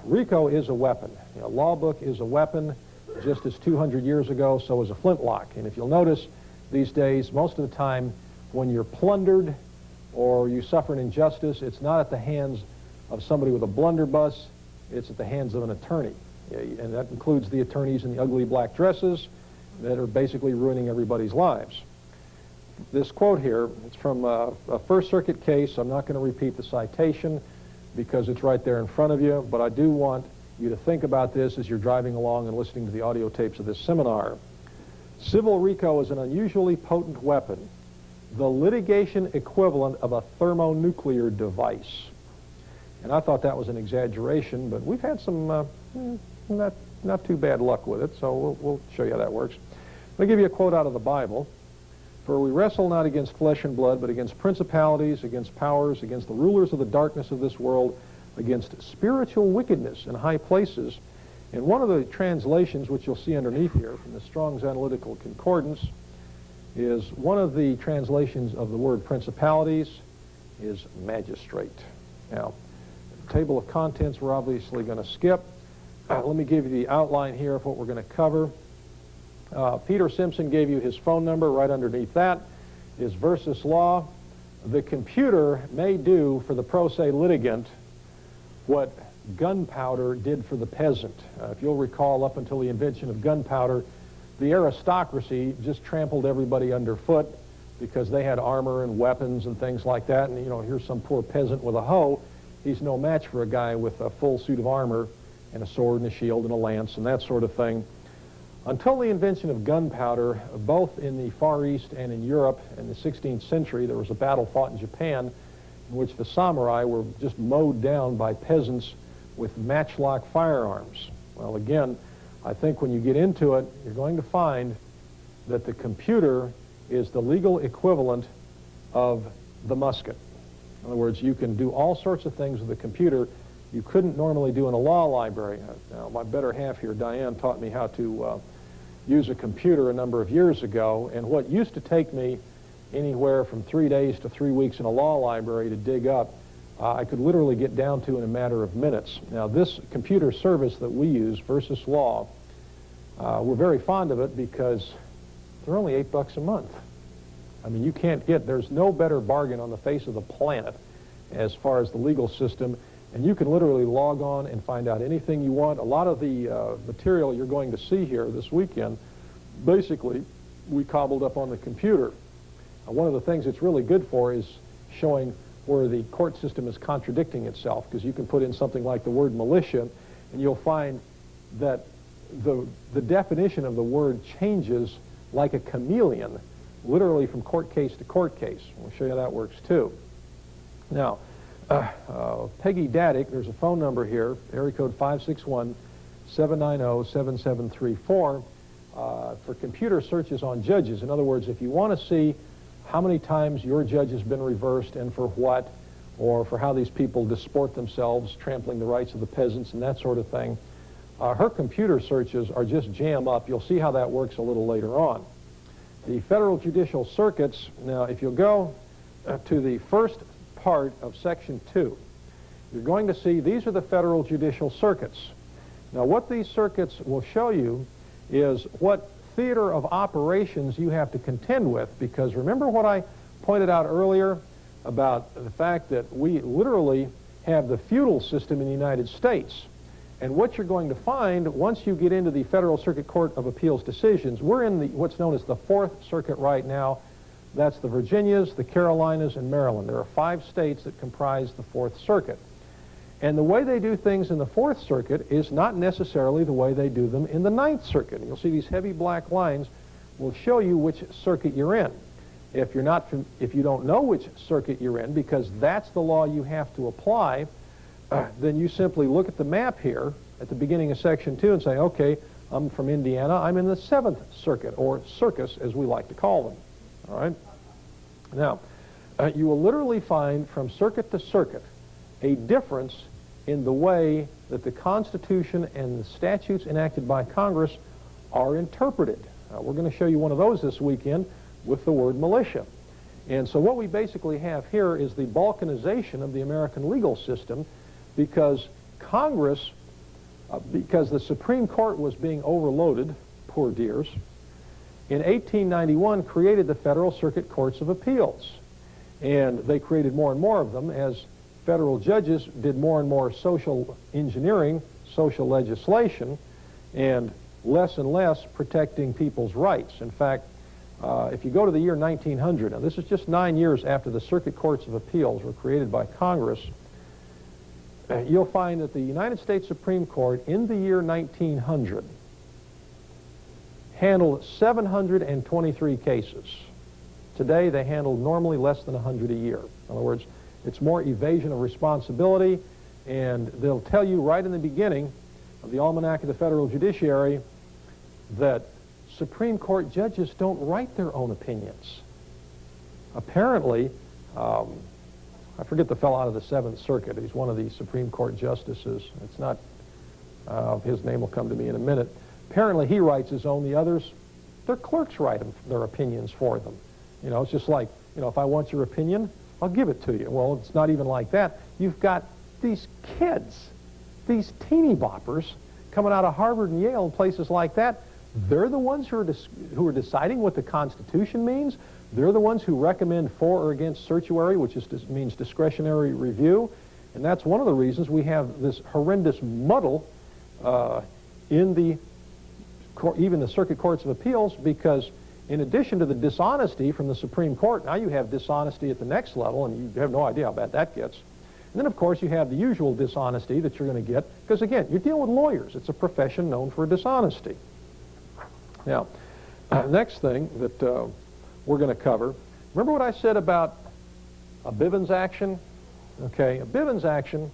RICO is a weapon. You know, law book is a weapon, just as 200 years ago, so is a flintlock. And if you'll notice, these days, most of the time, when you're plundered or you suffer an injustice, it's not at the hands of somebody with a blunderbuss, it's at the hands of an attorney. And that includes the attorneys in the ugly black dresses that are basically ruining everybody's lives. This quote here, it's from a First Circuit case. I'm not going to repeat the citation because it's right there in front of you, but I do want you to think about this as you're driving along and listening to the audio tapes of this seminar. Civil RICO is an unusually potent weapon, the litigation equivalent of a thermonuclear device. And I thought that was an exaggeration, but we've had some not too bad luck with it, so we'll show you how that works. Let me give you a quote out of the Bible. For we wrestle not against flesh and blood, but against principalities, against powers, against the rulers of the darkness of this world, against spiritual wickedness in high places. And one of the translations, which you'll see underneath here from the Strong's Analytical Concordance, is one of the translations of the word principalities is magistrate. Now, the table of contents we're obviously going to skip. Let me give you the outline here of what we're going to cover. Peter Simpson gave you his phone number right underneath that. Is versus law. The computer may do for the pro se litigant what gunpowder did for the peasant. If you'll recall, up until the invention of gunpowder, the aristocracy just trampled everybody underfoot because they had armor and weapons and things like that. And, you know, here's some poor peasant with a hoe. He's no match for a guy with a full suit of armor and a sword and a shield and a lance and that sort of thing. Until the invention of gunpowder, both in the Far East and in Europe in the 16th century, there was a battle fought in Japan in which the samurai were just mowed down by peasants with matchlock firearms. Well, again, I think when you get into it, you're going to find that the computer is the legal equivalent of the musket. In other words, you can do all sorts of things with a computer you couldn't normally do in a law library. Now, my better half here, Diane, taught me how to use a computer a number of years ago, and what used to take me anywhere from 3 days to 3 weeks in a law library to dig up, I could literally get down to in a matter of minutes. Now, this computer service that we use, Versus Law, we're very fond of it because they're only $8 a month. I mean, you can't get, there's no better bargain on the face of the planet as far as the legal system, and you can literally log on and find out anything you want. A lot of the material you're going to see here this weekend, basically, we cobbled up on the computer. One of the things it's really good for is showing where the court system is contradicting itself, because you can put in something like the word militia, and you'll find that the definition of the word changes like a chameleon, literally from court case to court case. We'll show you how that works too. Now, Peggy Daddick, there's a phone number here, area code 561-790-7734, for computer searches on judges. In other words, if you want to see how many times your judge has been reversed and for what, or for how these people disport themselves, trampling the rights of the peasants and that sort of thing. Her computer searches are just jam up. You'll see how that works a little later on. The federal judicial circuits, now if you'll go to the first part of Section 2, you're going to see these are the federal judicial circuits. Now what these circuits will show you is what theater of operations you have to contend with, because remember what I pointed out earlier about the fact that we literally have the feudal system in the United States. And what you're going to find once you get into the Federal Circuit Court of Appeals decisions, we're in what's known as the Fourth Circuit right now. That's the Virginias, the Carolinas, and Maryland. There are 5 states that comprise the Fourth Circuit. And the way they do things in the Fourth Circuit is not necessarily the way they do them in the Ninth Circuit. And you'll see these heavy black lines will show you which circuit you're in. If you don't know which circuit you're in, because that's the law you have to apply, then you simply look at the map here at the beginning of Section 2 and say, okay, I'm from Indiana, I'm in the 7th Circuit, or circus as we like to call them. All right? Now, you will literally find from circuit to circuit a difference in the way that the Constitution and the statutes enacted by Congress are interpreted. We're going to show you one of those this weekend with the word militia. And so what we basically have here is the balkanization of the American legal system, because Congress, because the Supreme Court was being overloaded, poor dears, in 1891 created the Federal Circuit Courts of Appeals. And they created more and more of them as federal judges did more and more social engineering, social legislation, and less protecting people's rights. In fact, if you go to the year 1900, now this is just 9 years after the Circuit Courts of Appeals were created by Congress, you'll find that the United States Supreme Court in the year 1900 handled 723 cases. Today they handle normally less than 100 a year. In other words, it's more evasion of responsibility, and they'll tell you right in the beginning of the Almanac of the Federal Judiciary that Supreme Court judges don't write their own opinions. Apparently, I forget the fellow out of the 7th Circuit. He's one of the Supreme Court justices. It's not, his name will come to me in a minute. Apparently he writes his own. The others, their clerks write their opinions for them. You know, it's just like, you know, if I want your opinion, I'll give it to you. Well, it's not even like that. You've got these kids, these teeny boppers coming out of Harvard and Yale and places like that. They're the ones who are deciding what the Constitution means. They're the ones who recommend for or against certiorari, which means discretionary review. And that's one of the reasons we have this horrendous muddle in even the Circuit Courts of Appeals, because in addition to the dishonesty from the Supreme Court, now you have dishonesty at the next level, and you have no idea how bad that gets. And then, of course, you have the usual dishonesty that you're going to get, because, again, you're dealing with lawyers. It's a profession known for dishonesty. Now, next thing that we're going to cover, remember what I said about a Bivens action? Okay, a Bivens action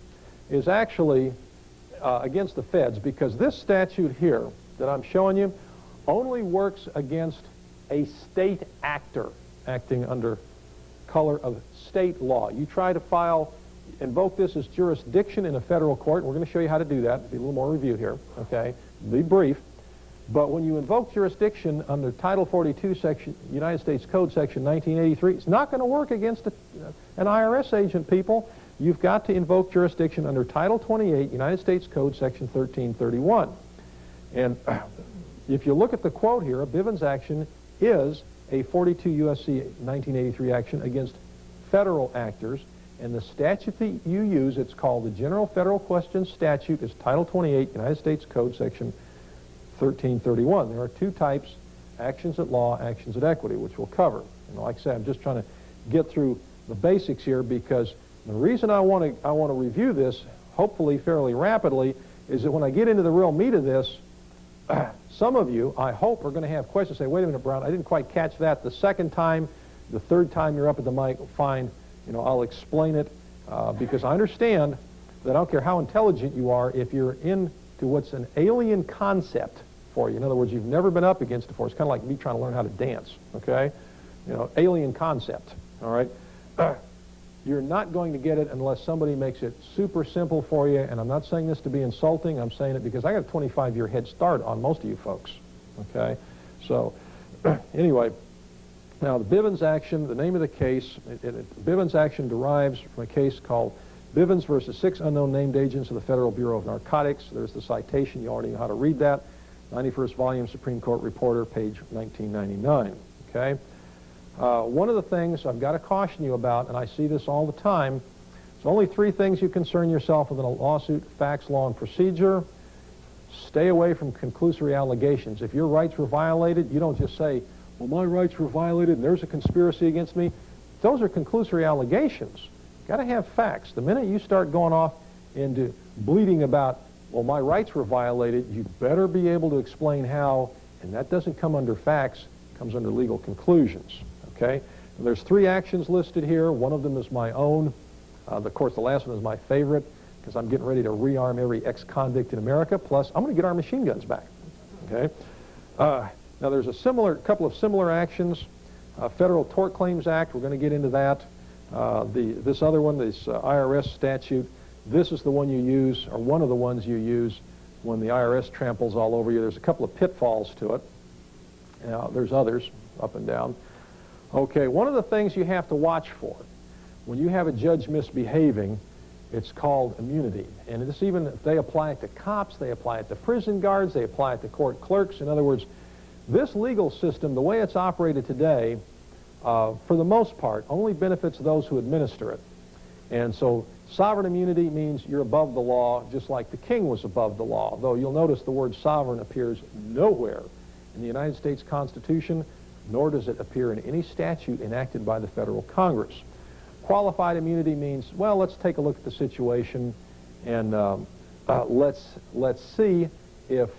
is actually against the feds, because this statute here that I'm showing you only works against a state actor acting under color of state law. You try to invoke this as jurisdiction in a federal court. We're going to show you how to do that. Be a little more review here, okay? Be brief. But when you invoke jurisdiction under Title 42, United States Code, Section 1983, it's not going to work against an IRS agent, people. You've got to invoke jurisdiction under Title 28, United States Code, Section 1331. And if you look at the quote here, a Bivens action is a 42 U.S.C. 1983 action against federal actors. And the statute that you use, it's called the General Federal Questions Statute, is Title 28, United States Code, Section 1331. There are 2 types, actions at law, actions at equity, which we'll cover. And like I said, I'm just trying to get through the basics here, because the reason I want to review this, hopefully fairly rapidly, is that when I get into the real meat of this, some of you, I hope, are going to have questions. Say, wait a minute, Brown, I didn't quite catch that. The second time, the third time you're up at the mic, fine, you know, I'll explain it, because I understand that I don't care how intelligent you are, if you're into what's an alien concept for you. In other words, you've never been up against it before. It's kind of like me trying to learn how to dance, okay? alien concept, all right? You're not going to get it unless somebody makes it super simple for you, and I'm not saying this to be insulting. I'm saying it because I got a 25-year head start on most of you folks, okay? So anyway, now the Bivens action, the name of the case, Bivens action derives from a case called Bivens versus 6 unknown named agents of the Federal Bureau of Narcotics. There's the citation. You already know how to read that. 91st volume, Supreme Court Reporter, page 1999, okay? One of the things I've got to caution you about, and I see this all the time, there's only 3 things you concern yourself with in a lawsuit: facts, law, and procedure. Stay away from conclusory allegations. If your rights were violated, you don't just say, well, my rights were violated and there's a conspiracy against me. Those are conclusory allegations. You've got to have facts. The minute you start going off into bleating about, well, my rights were violated, you better be able to explain how, and that doesn't come under facts, it comes under legal conclusions. Okay? And there's 3 actions listed here. One of them is my own. Of course, the last one is my favorite because I'm getting ready to rearm every ex-convict in America. Plus, I'm going to get our machine guns back. Okay? Now, there's a couple of similar actions. Federal Tort Claims Act, we're going to get into that. This other one, this IRS statute, this is the one you use, or one of the ones you use when the IRS tramples all over you. There's a couple of pitfalls to it. There's others up and down. Okay, one of the things you have to watch for when you have a judge misbehaving, it's called immunity. And it's even, they apply it to cops, they apply it to prison guards, they apply it to court clerks. In other words, this legal system, the way it's operated today, for the most part, only benefits those who administer it. And so sovereign immunity means you're above the law, just like the king was above the law, though you'll notice the word sovereign appears nowhere in the United States Constitution, nor does it appear in any statute enacted by the federal Congress. Qualified immunity means, well, let's take a look at the situation and let's see if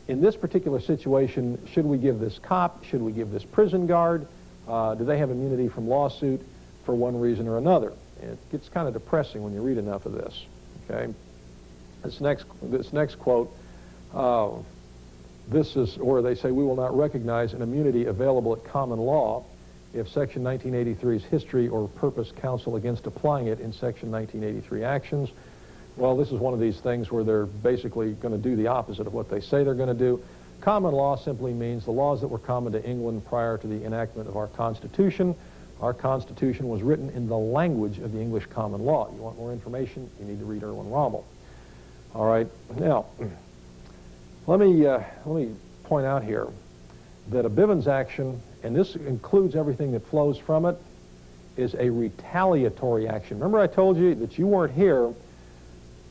in this particular situation, should we give this cop, should we give this prison guard, do they have immunity from lawsuit for one reason or another? And it gets kind of depressing when you read enough of this, okay? This next quote, this is where they say, we will not recognize an immunity available at common law if Section 1983's history or purpose counsel against applying it in Section 1983 actions. Well, this is one of these things where they're basically going to do the opposite of what they say they're going to do. Common law simply means the laws that were common to England prior to the enactment of our Constitution. Our Constitution was written in the language of the English common law. You want more information? You need to read Erwin Rommel. All right. Now, let me point out here that a Bivens action, and this includes everything that flows from it, is a retaliatory action. Remember I told you that you weren't here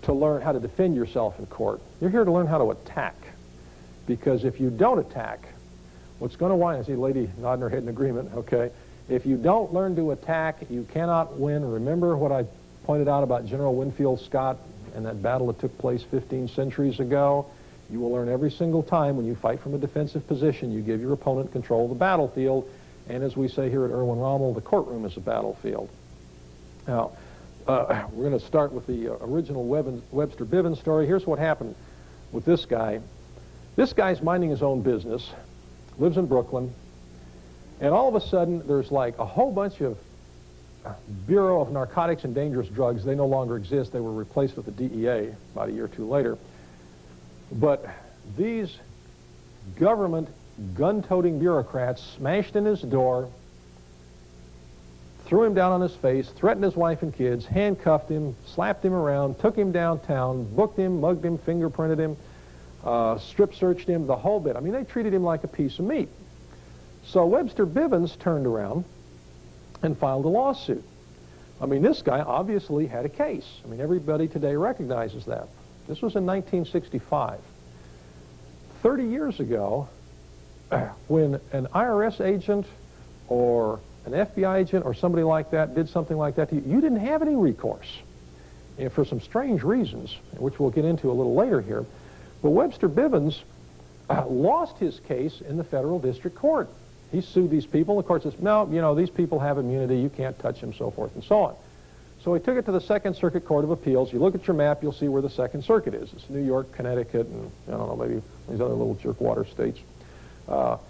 to learn how to defend yourself in court. You're here to learn how to attack. Because if you don't attack, what's going to wind, I see a lady nodding her head in agreement, okay? If you don't learn to attack, you cannot win. Remember what I pointed out about General Winfield Scott and that battle that took place 15 centuries ago? You will learn every single time when you fight from a defensive position, you give your opponent control of the battlefield. And as we say here at Erwin Rommel, the courtroom is a battlefield. Now, we're going to start with the original Webster Bivens story. Here's what happened with this guy. This guy's minding his own business, lives in Brooklyn, and all of a sudden there's like a whole bunch of Bureau of Narcotics and Dangerous Drugs. They no longer exist. They were replaced with the DEA about a year or two later. But these government gun-toting bureaucrats smashed in his door, threw him down on his face, threatened his wife and kids, handcuffed him, slapped him around, took him downtown, booked him, mugged him, fingerprinted him, strip-searched him, the whole bit. I mean, they treated him like a piece of meat. So Webster Bivens turned around and filed a lawsuit. I mean, this guy obviously had a case. I mean, everybody today recognizes that. This was in 1965. 30 years ago, when an IRS agent or an FBI agent or somebody like that did something like that to you, you didn't have any recourse. And for some strange reasons, which we'll get into a little later here. But Webster Bivens lost his case in the federal district court. He sued these people. The court says, no, you know, these people have immunity. You can't touch them, so forth and so on. So he took it to the Second Circuit Court of Appeals. You look at your map, you'll see where the Second Circuit is. It's New York, Connecticut, and I don't know, maybe these other little jerkwater states. But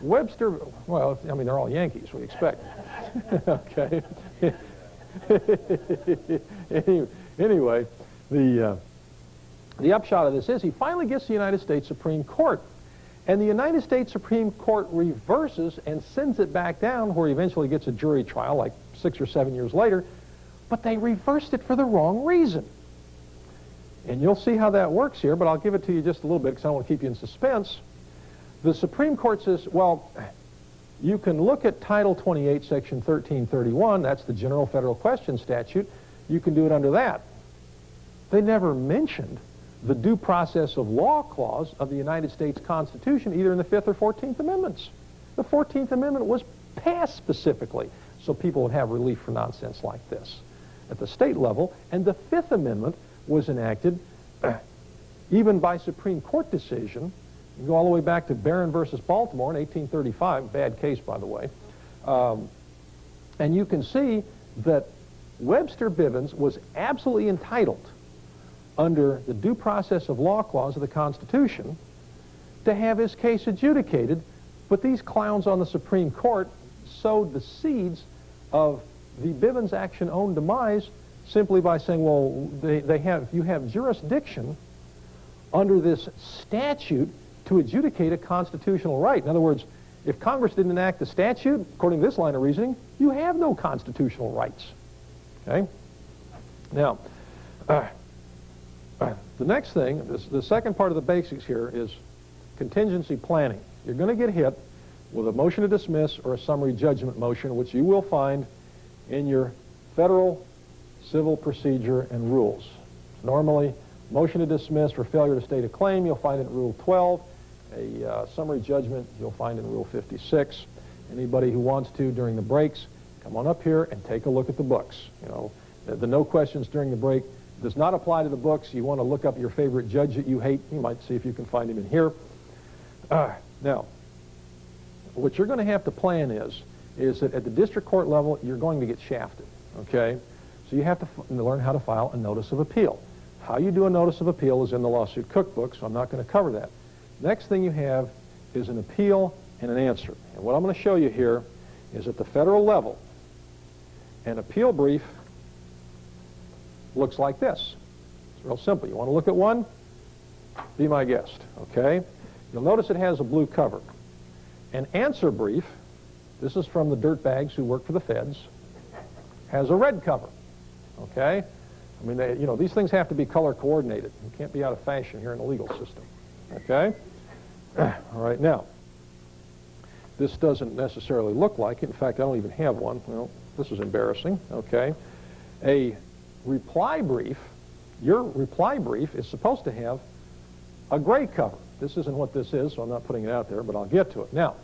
Webster, well, I mean, they're all Yankees, we expect. Okay. Anyway, the upshot of this is he finally gets the United States Supreme Court. And the United States Supreme Court reverses and sends it back down, where he eventually gets a jury trial like 6 or 7 years later. But they reversed it for the wrong reason. And you'll see how that works here, but I'll give it to you just a little bit because I don't want to keep you in suspense. The Supreme Court says, well, you can look at Title 28, Section 1331. That's the General Federal Question Statute. You can do it under that. They never mentioned the due process of law clause of the United States Constitution, either in the 5th or 14th Amendments. The 14th Amendment was passed specifically so people would have relief for nonsense like this at the state level, and the 5th Amendment was enacted even by Supreme Court decision. You go all the way back to Barron versus Baltimore in 1835, bad case, by the way. And you can see that Webster Bivens was absolutely entitled under the due process of law clause of the Constitution to have his case adjudicated, but these clowns on the Supreme Court sowed the seeds of the Bivens action own demise simply by saying, well, you have jurisdiction under this statute to adjudicate a constitutional right. In other words, if Congress didn't enact the statute, according to this line of reasoning, you have no constitutional rights. Okay? Now, the next thing, the second part of the basics here is contingency planning. You're going to get hit with a motion to dismiss or a summary judgment motion, which you will find in your federal civil procedure and rules. Normally, motion to dismiss for failure to state a claim, you'll find it in Rule 12. A summary judgment, you'll find in Rule 56. Anybody who wants to, during the breaks, come on up here and take a look at the books. You know, the no questions during the break does not apply to the books. You want to look up your favorite judge that you hate, you might see if you can find him in here. Now, what you're going to have to plan is that at the district court level, you're going to get shafted, okay? So you have to learn how to file a notice of appeal. How you do a notice of appeal is in the lawsuit cookbook, so I'm not going to cover that. Next thing you have is an appeal and an answer. And what I'm going to show you here is at the federal level, an appeal brief looks like this. It's real simple. You want to look at one? Be my guest, okay? You'll notice it has a blue cover. An answer brief, this is from the dirtbags who work for the feds, has a red cover, okay? I mean, these things have to be color coordinated. You can't be out of fashion here in the legal system, okay? All right, now, this doesn't necessarily look like it. In fact, I don't even have one. Well, this is embarrassing, okay? A reply brief, your reply brief is supposed to have a gray cover. This isn't what this is, so I'm not putting it out there, but I'll get to it. Now,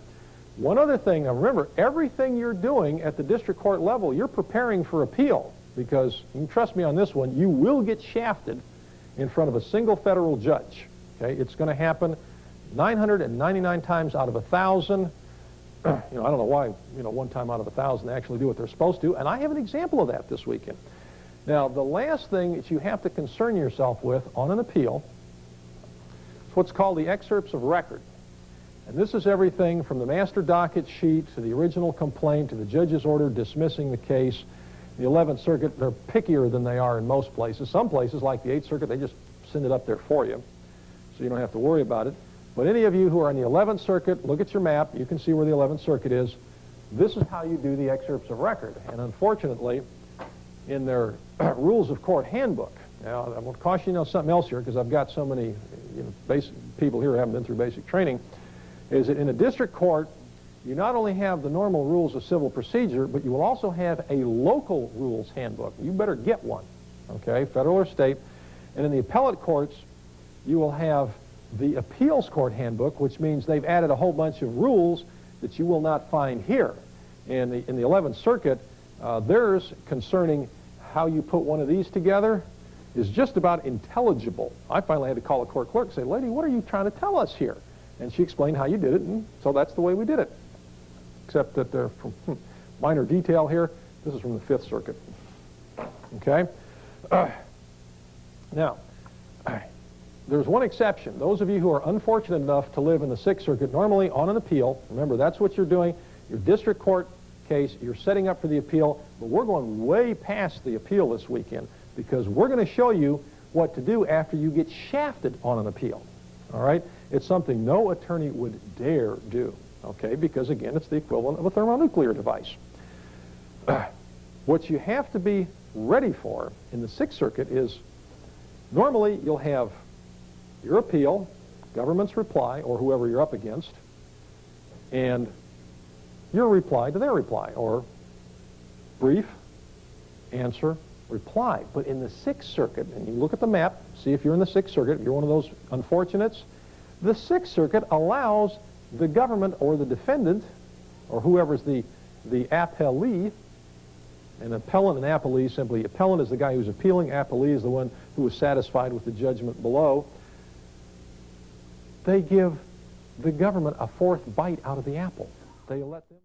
one other thing, now remember, everything you're doing at the district court level, you're preparing for appeal, because you can trust me on this one, you will get shafted in front of a single federal judge. Okay, it's going to happen 999 times out of 1,000. I don't know why, one time out of 1,000 they actually do what they're supposed to, and I have an example of that this weekend. Now, the last thing that you have to concern yourself with on an appeal is what's called the excerpts of record. And this is everything from the master docket sheet to the original complaint to the judge's order dismissing the case. The 11th Circuit, they're pickier than they are in most places. Some places, like the 8th Circuit, they just send it up there for you, so you don't have to worry about it. But any of you who are in the 11th Circuit, look at your map. You can see where the 11th Circuit is. This is how you do the excerpts of record. And unfortunately, in their Rules of Court Handbook, now I'm going to caution you something else here, because I've got so many basic people here who haven't been through basic training, is that in a district court, you not only have the normal rules of civil procedure, but you will also have a local rules handbook. You better get one, okay, federal or state. And in the appellate courts, you will have the appeals court handbook, which means they've added a whole bunch of rules that you will not find here. And in the 11th Circuit, theirs concerning how you put one of these together is just about intelligible. I finally had to call a court clerk and say, lady, what are you trying to tell us here? And she explained how you did it, and so that's the way we did it. Except that they're from minor detail here. This is from the 5th Circuit. Okay? Now, There's one exception. Those of you who are unfortunate enough to live in the Sixth Circuit, normally on an appeal, remember that's what you're doing, your district court case, you're setting up for the appeal, but we're going way past the appeal this weekend because we're going to show you what to do after you get shafted on an appeal. All right? It's something no attorney would dare do, okay? Because again, it's the equivalent of a thermonuclear device. What you have to be ready for in the Sixth Circuit is normally you'll have your appeal, government's reply, or whoever you're up against, and your reply to their reply, or brief, answer, reply. But in the Sixth Circuit, and you look at the map, see if you're in the Sixth Circuit, if you're one of those unfortunates, the Sixth Circuit allows the government or the defendant, or whoever's the appellee, an appellant and appellee, simply appellant is the guy who's appealing, appellee is the one who was satisfied with the judgment below. They give the government a fourth bite out of the apple. They let them.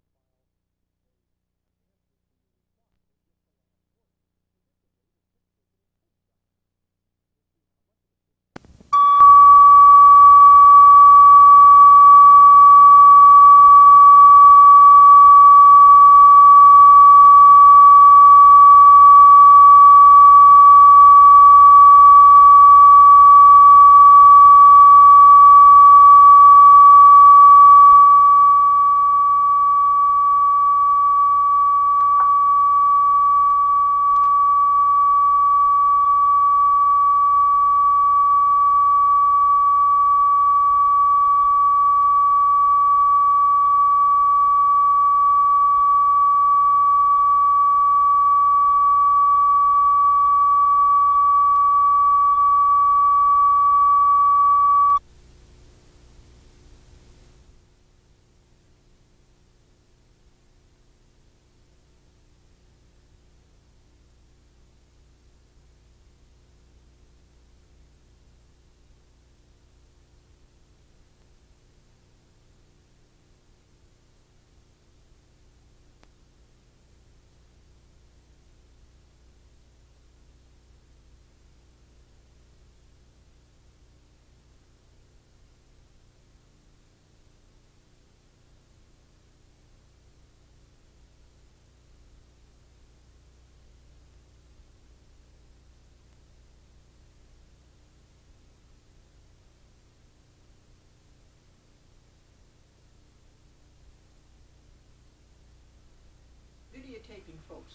Videotaping, folks.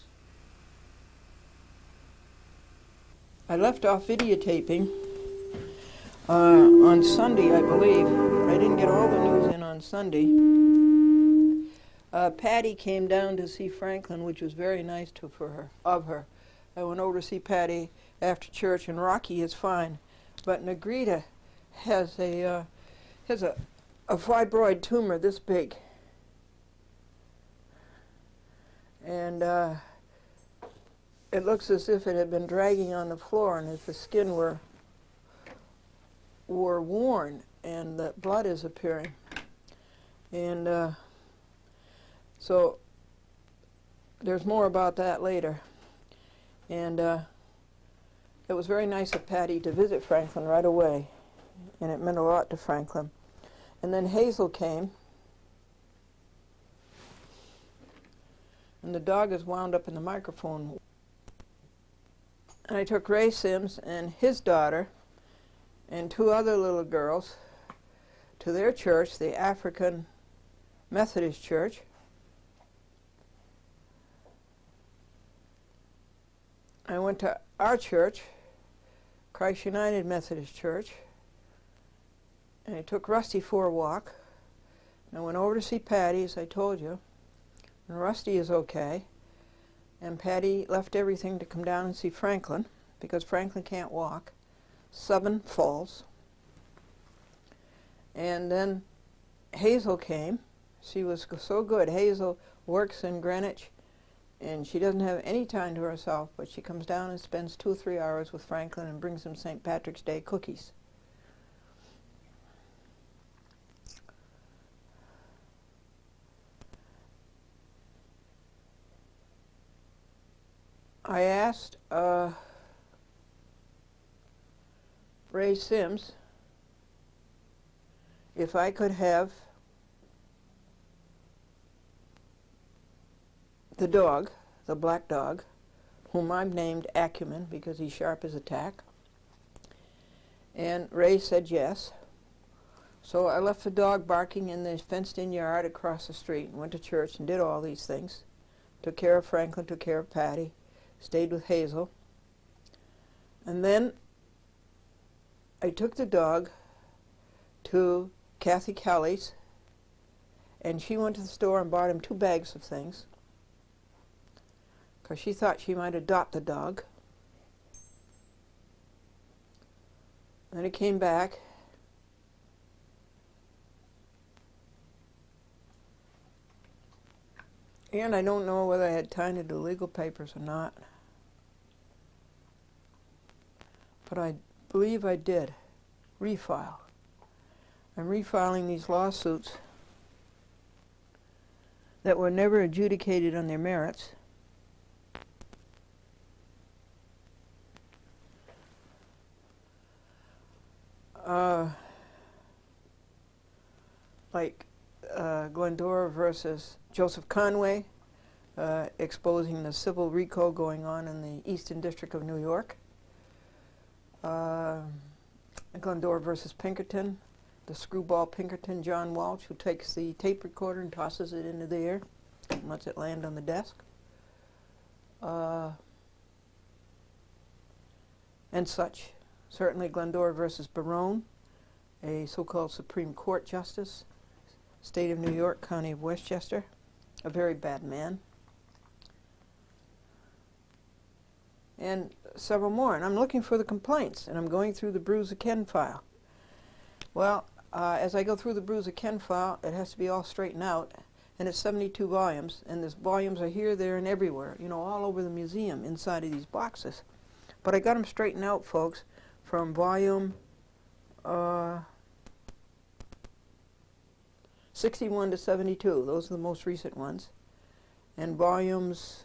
I left off videotaping on Sunday, I believe. I didn't get all the news in on Sunday. Patty came down to see Franklin, which was very nice of her. I went over to see Patty after church, and Rocky is fine, but Negrita has a fibroid tumor this big. And it looks as if it had been dragging on the floor and if the skin were worn and the blood is appearing. And so there's more about that later. And it was very nice of Patty to visit Franklin right away, and it meant a lot to Franklin. And then Hazel came. And the dog is wound up in the microphone. And I took Ray Sims and his daughter and two other little girls to their church, the African Methodist Church. I went to our church, Christ United Methodist Church, and I took Rusty for a walk. And I went over to see Patty, as I told you. And Rusty is okay. And Patty left everything to come down and see Franklin, because Franklin can't walk. 7 falls. And then Hazel came. She was so good. Hazel works in Greenwich, and she doesn't have any time to herself, but she comes down and spends 2 or 3 hours with Franklin and brings him St. Patrick's Day cookies. I asked Ray Sims if I could have the dog, the black dog, whom I've named Acumen because he's sharp as a tack. And Ray said yes. So I left the dog barking in the fenced-in yard across the street and went to church and did all these things. Took care of Franklin, took care of Patty, stayed with Hazel. And then I took the dog to Kathy Kelly's, and she went to the store and bought him 2 bags of things because she thought she might adopt the dog. Then he came back, and I don't know whether I had time to do legal papers or not, but I believe I did refile. I'm refiling these lawsuits that were never adjudicated on their merits. Like Glendora versus Joseph Conway, exposing the civil RICO going on in the Eastern District of New York. Glendora versus Pinkerton, the screwball Pinkerton, John Walsh, who takes the tape recorder and tosses it into the air and lets it land on the desk. And such. Certainly Glendora versus Barone, a so-called Supreme Court justice, State of New York, County of Westchester, a very bad man. And several more. And I'm looking for the complaints, and I'm going through the Bruiser Ken file. Well, as I go through the Bruiser Ken file, it has to be all straightened out, and it's 72 volumes, and these volumes are here, there, and everywhere, you know, all over the museum inside of these boxes. But I got them straightened out, folks, from volume 61 to 72. Those are the most recent ones. And volumes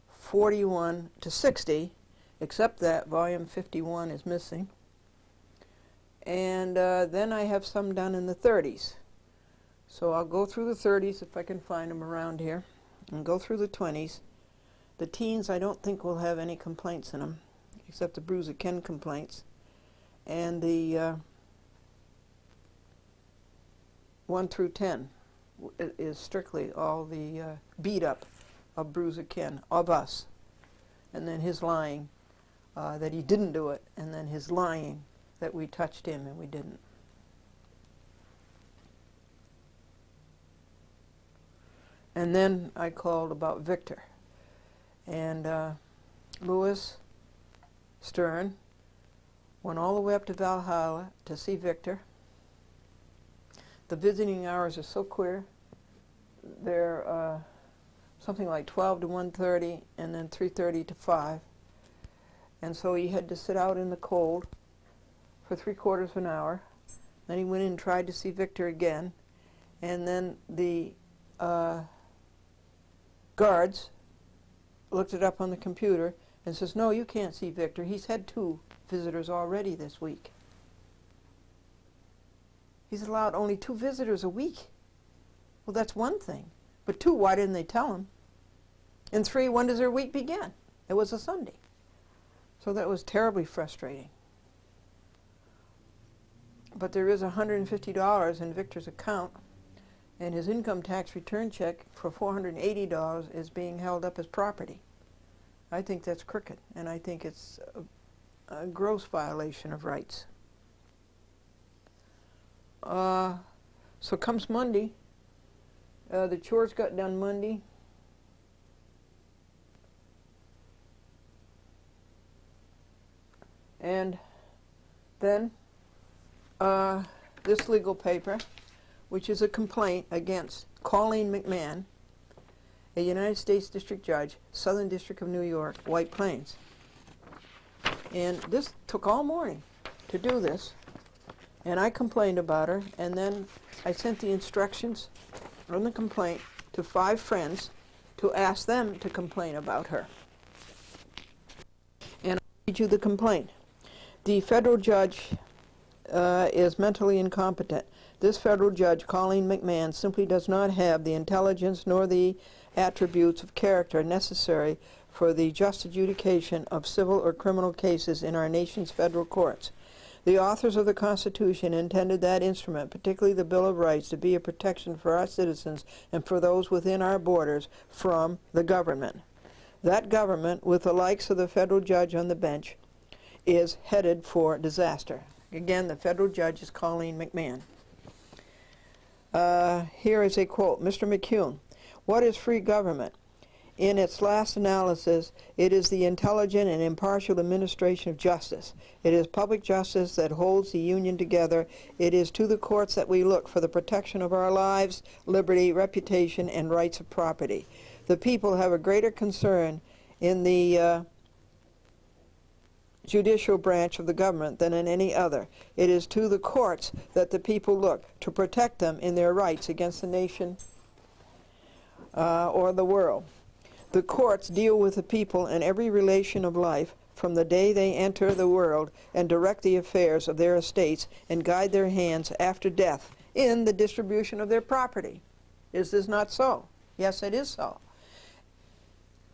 41 to 60, except that volume 51 is missing. And then I have some done in the 30s. So I'll go through the 30s if I can find them around here, and go through the 20s. The teens I don't think will have any complaints in them, except the Bruiser Ken complaints. And the 1 through 10 is strictly all the beat up of Bruiser Ken, of us. And then his lying that he didn't do it, and then his lying that we touched him and we didn't. And then I called about Victor. And Louis Stern went all the way up to Valhalla to see Victor. The visiting hours are so queer. They're something like 12 to 1:30 and then 3:30 to 5. And so he had to sit out in the cold for 3/4 of an hour. Then he went in and tried to see Victor again. And then the guards looked it up on the computer and says, no, you can't see Victor. He's had 2 visitors already this week. He's allowed only 2 visitors a week. Well, that's one thing. But 2, why didn't they tell him? And 3, when does their week begin? It was a Sunday. So that was terribly frustrating. But there is $150 in Victor's account, and his income tax return check for $480 is being held up as property. I think that's crooked, and I think it's a gross violation of rights. So comes Monday. The chores got done Monday. And then this legal paper, which is a complaint against Colleen McMahon, a United States District Judge, Southern District of New York, White Plains. And this took all morning to do this, and I complained about her, and then I sent the instructions on the complaint to 5 friends to ask them to complain about her. And I'll read you the complaint. The federal judge is mentally incompetent. This federal judge, Colleen McMahon, simply does not have the intelligence nor the attributes of character necessary for the just adjudication of civil or criminal cases in our nation's federal courts. The authors of the Constitution intended that instrument, particularly the Bill of Rights, to be a protection for our citizens and for those within our borders from the government. That government, with the likes of the federal judge on the bench, is headed for disaster. Again, the federal judge is Colleen McMahon. Here is a quote. Mr. McCune, what is free government? In its last analysis, it is the intelligent and impartial administration of justice. It is public justice that holds the Union together. It is to the courts that we look for the protection of our lives, liberty, reputation, and rights of property. The people have a greater concern in the judicial branch of the government than in any other. It is to the courts that the people look to protect them in their rights against the nation or the world. The courts deal with the people in every relation of life from the day they enter the world and direct the affairs of their estates and guide their hands after death in the distribution of their property. Is this not so? Yes, it is so.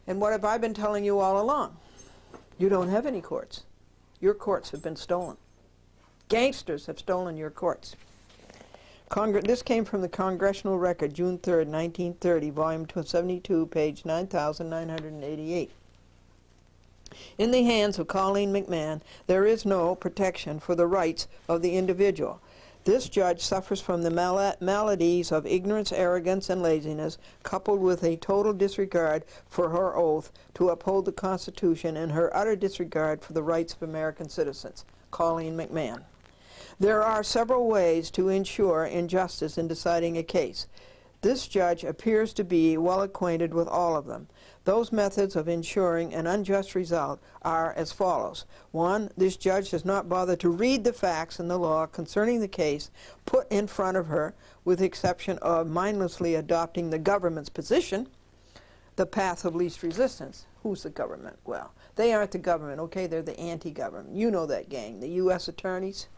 And what have I been telling you all along? You don't have any courts. Your courts have been stolen. Gangsters have stolen your courts. This came from the Congressional Record, June 3rd, 1930, volume 72, page 9988. In the hands of Colleen McMahon, there is no protection for the rights of the individual. This judge suffers from the maladies of ignorance, arrogance, and laziness, coupled with a total disregard for her oath to uphold the Constitution and her utter disregard for the rights of American citizens. Colleen McMahon. There are several ways to ensure injustice in deciding a case. This judge appears to be well acquainted with all of them. Those methods of ensuring an unjust result are as follows. 1. This judge does not bother to read the facts in the law concerning the case put in front of her, with the exception of mindlessly adopting the government's position, the path of least resistance. Who's the government? Well, they aren't the government, okay? They're the anti-government. You know that gang, the U.S. attorneys.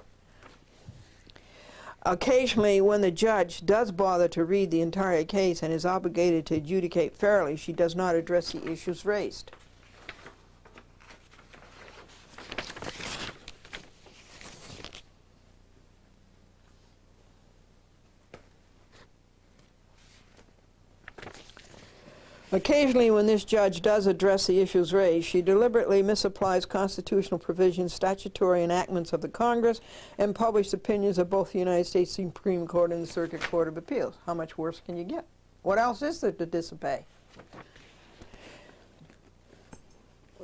Occasionally, when the judge does bother to read the entire case and is obligated to adjudicate fairly, she does not address the issues raised. Occasionally, when this judge does address the issues raised, she deliberately misapplies constitutional provisions, statutory enactments of the Congress, and published opinions of both the United States Supreme Court and the Circuit Court of Appeals. How much worse can you get? What else is there to disobey?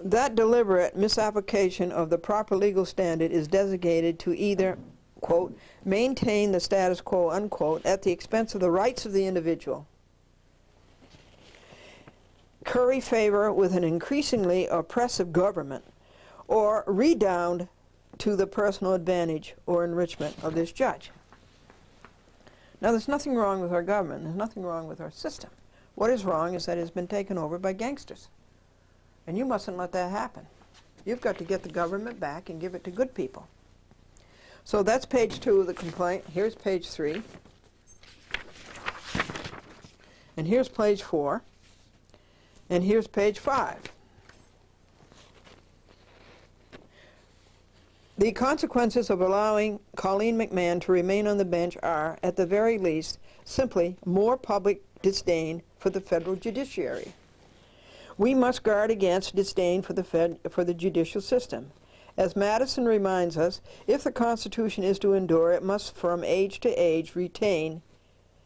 That deliberate misapplication of the proper legal standard is designated to either, quote, maintain the status quo, unquote, at the expense of the rights of the individual, curry favor with an increasingly oppressive government, or redound to the personal advantage or enrichment of this judge. Now, there's nothing wrong with our government. There's nothing wrong with our system. What is wrong is that it's been taken over by gangsters. And you mustn't let that happen. You've got to get the government back and give it to good people. So that's page 2 of the complaint. Here's page 3. And here's page 4. And here's page 5. The consequences of allowing Colleen McMahon to remain on the bench are, at the very least, simply more public disdain for the federal judiciary. We must guard against disdain for the judicial system. As Madison reminds us, if the Constitution is to endure, it must from age to age retain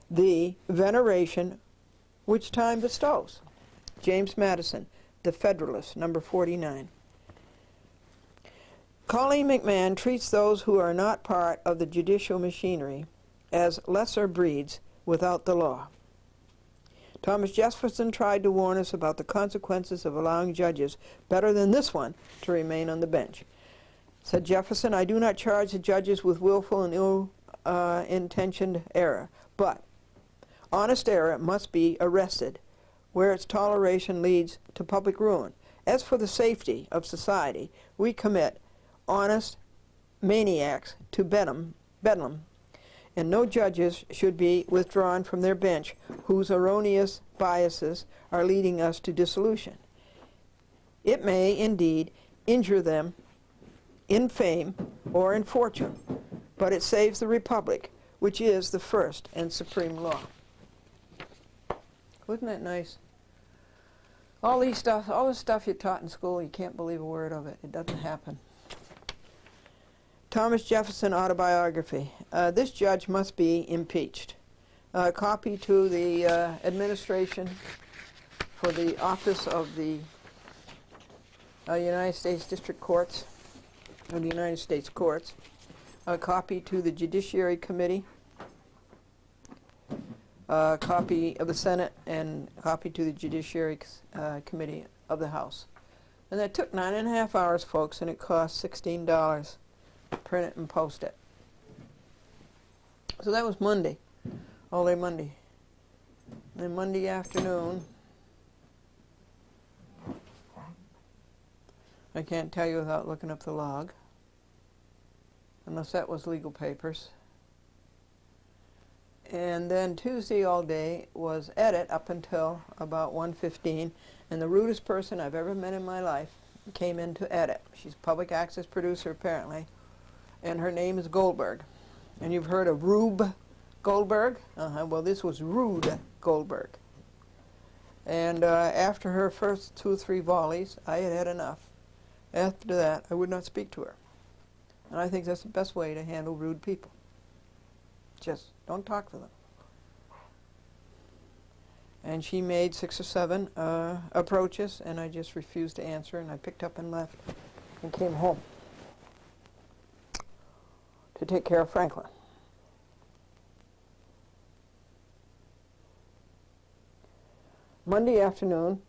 the veneration which time bestows. James Madison, The Federalist, number 49. Colleen McMahon treats those who are not part of the judicial machinery as lesser breeds without the law. Thomas Jefferson tried to warn us about the consequences of allowing judges better than this one to remain on the bench. Said Jefferson, I do not charge the judges with willful and ill-intentioned error, but honest error must be arrested where its toleration leads to public ruin. As for the safety of society, we commit honest maniacs to Bedlam, and no judges should be withdrawn from their bench whose erroneous biases are leading us to dissolution. It may, indeed, injure them in fame or in fortune, but it saves the Republic, which is the first and supreme law. Wasn't that nice? All this stuff you taught in school, you can't believe a word of it. It doesn't happen. Thomas Jefferson autobiography. This judge must be impeached. Copy to the administration for the office of the United States District Courts, or the United States Courts. A copy to the Judiciary Committee. Copy of the Senate, and copy to the Judiciary Committee of the House. And that took 9.5 hours, folks, and it cost $16. Print it and post it. So that was Monday, all day Monday. And then Monday afternoon, I can't tell you without looking up the log, unless that was legal papers. And then Tuesday all day was edit up until about 1:15, and the rudest person I've ever met in my life came in to edit. She's a public access producer apparently, and her name is Goldberg. And you've heard of Rube Goldberg? Well, this was Rude Goldberg. And after her first 2 or 3 volleys, I had had enough. After that, I would not speak to her. And I think that's the best way to handle rude people. Just don't talk to them. And she made 6 or 7 approaches, and I just refused to answer, and I picked up and left and came home to take care of Franklin. Monday afternoon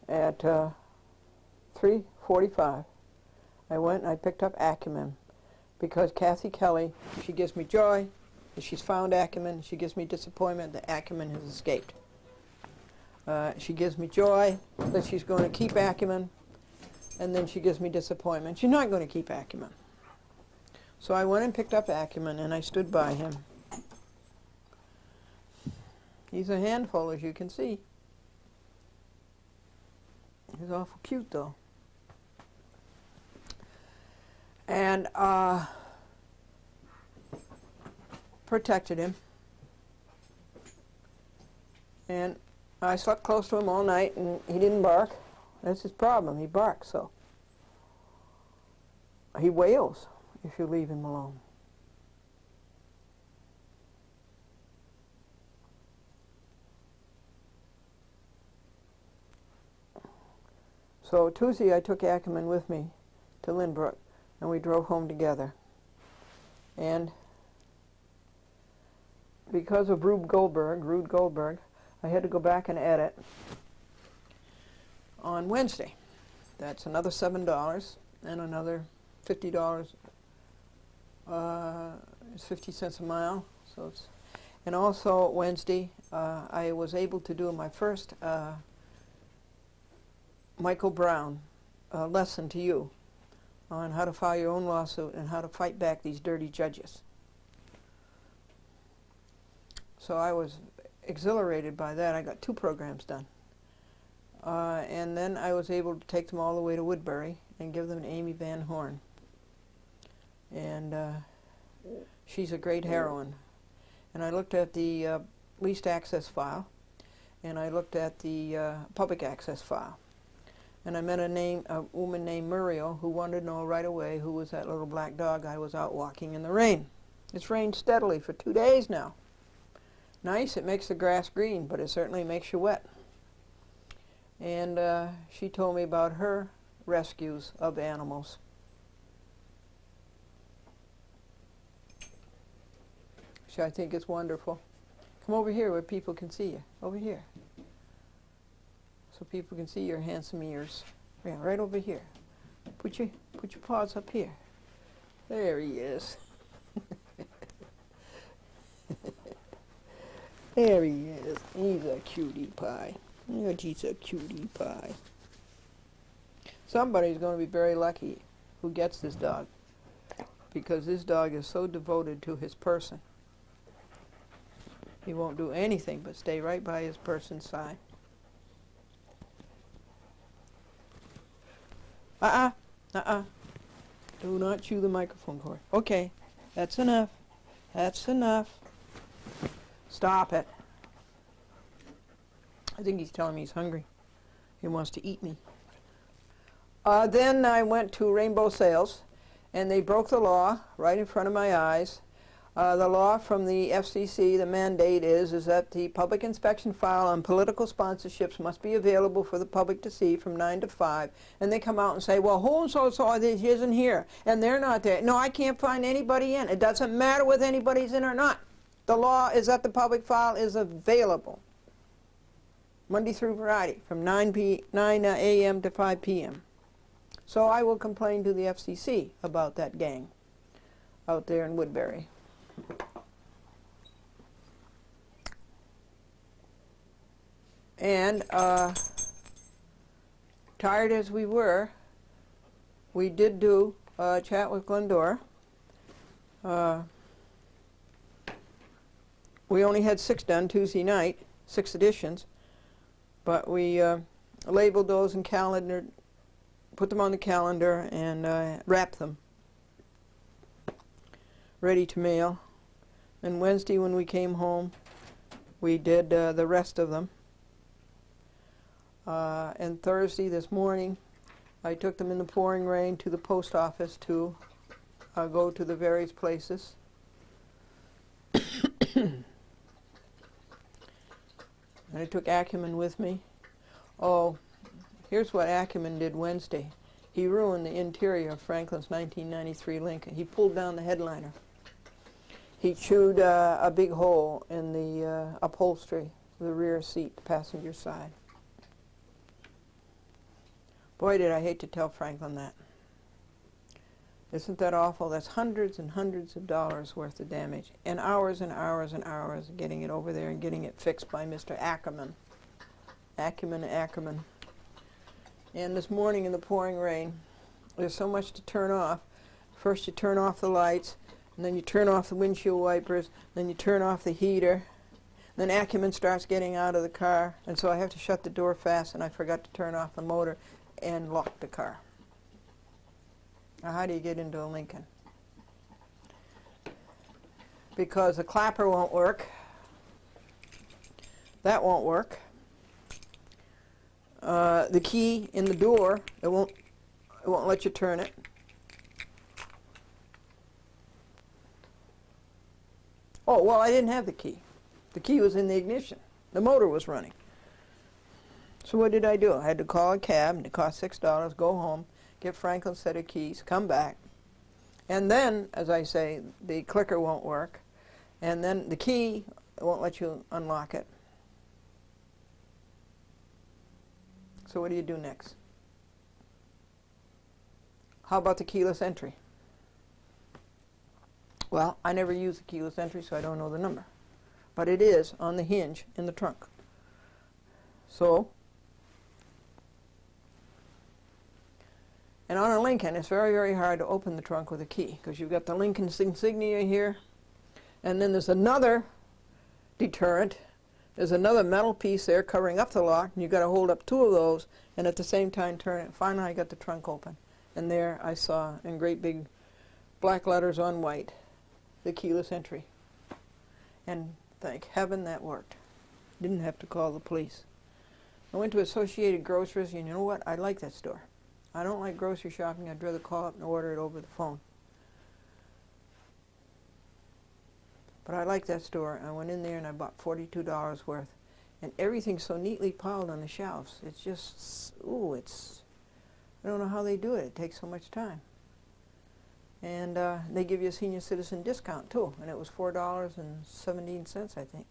at 3:45, I went and I picked up Acumen, because Kathy Kelly, she gives me joy that she's found Acumen. She gives me disappointment that Acumen has escaped. She gives me joy that she's going to keep Acumen, and then she gives me disappointment. She's not going to keep Acumen. So I went and picked up Acumen, and I stood by him. He's a handful, as you can see. He's awful cute, though. And protected him. And I slept close to him all night, and he didn't bark. That's his problem. He barks, so. He wails if you leave him alone. So Tuesday I took Acumen with me to Lynbrook, and we drove home together. And because of Rube Goldberg, I had to go back and edit on Wednesday. That's another $7 and another $50. It's 50 cents a mile. So it's, and also Wednesday I was able to do my first Michael Brown lesson to you on how to file your own lawsuit and how to fight back these dirty judges. So I was exhilarated by that. I got 2 programs done. And then I was able to take them all the way to Woodbury and give them to Amy Van Horn. And she's a great heroine. And I looked at the least access file, and I looked at the public access file. And I met a woman named Muriel who wanted to know right away who was that little black dog I was out walking in the rain. It's rained steadily for 2 days now. Nice, it makes the grass green, but it certainly makes you wet. And she told me about her rescues of animals. Which I think is wonderful. Come over here where people can see you. Over here. So people can see your handsome ears. Yeah, right over here. Put your paws up here. There he is. There he is. He's a cutie pie. Oh, he's a cutie pie. Somebody's going to be very lucky who gets this dog, because this dog is so devoted to his person. He won't do anything but stay right by his person's side. Do not chew the microphone cord. Okay, that's enough. That's enough. Stop it. I think he's telling me he's hungry. He wants to eat me. Then I went to Rainbow Sales, and they broke the law right in front of my eyes. The law from the FCC, the mandate is that the public inspection file on political sponsorships must be available for the public to see from 9 to 5. And they come out and say, well, who-and-so isn't here, and they're not there. No, I can't find anybody in. It doesn't matter whether anybody's in or not. The law is that the public file is available Monday through Friday from 9 a.m. to 5 p.m. So I will complain to the FCC about that gang out there in Woodbury. And tired as we were, we did do a chat with Glendora. We only had 6 done Tuesday night, 6 editions, but we labeled those and calendared, put them on the calendar, and wrapped them, ready to mail. And Wednesday when we came home, we did the rest of them. And Thursday this morning, I took them in the pouring rain to the post office to go to the various places. And I took Acumen with me. Oh, here's what Acumen did Wednesday. He ruined the interior of Franklin's 1993 Lincoln. He pulled down the headliner. He chewed a big hole in the upholstery, the rear seat, the passenger side. Boy, did I hate to tell Franklin that. Isn't that awful? That's hundreds and hundreds of dollars worth of damage, and hours and hours and hours getting it over there and getting it fixed by Mr. Ackerman. Ackerman. And this morning in the pouring rain, there's so much to turn off. First you turn off the lights, and then you turn off the windshield wipers, then you turn off the heater. Then Acumen starts getting out of the car, and so I have to shut the door fast, and I forgot to turn off the motor and lock the car. Now how do you get into a Lincoln? Because the clapper won't work. That won't work. The key in the door, it won't let you turn it. Oh, well, I didn't have the key. The key was in the ignition. The motor was running. So what did I do? I had to call a cab, and it cost $6, go home, get Franklin's set of keys, come back. And then, as I say, the clicker won't work. And then the key, it won't let you unlock it. So what do you do next? How about the keyless entry? Well, I never use the keyless entry, so I don't know the number. But it is on the hinge in the trunk. So, and on a Lincoln, it's very, very hard to open the trunk with a key, because you've got the Lincoln's insignia here, and then there's another deterrent. There's another metal piece there covering up the lock, and you've got to hold up 2 of those, and at the same time turn it. Finally, I got the trunk open, and there I saw, in great big black letters on white, the keyless entry. And thank heaven that worked. Didn't have to call the police. I went to Associated Groceries, and you know what? I like that store. I don't like grocery shopping. I'd rather call up and order it over the phone. But I like that store. I went in there and I bought $42 worth. And everything's so neatly piled on the shelves. It's just, ooh, it's, I don't know how they do it. It takes so much time. And they give you a senior citizen discount too. And it was $4.17, I think.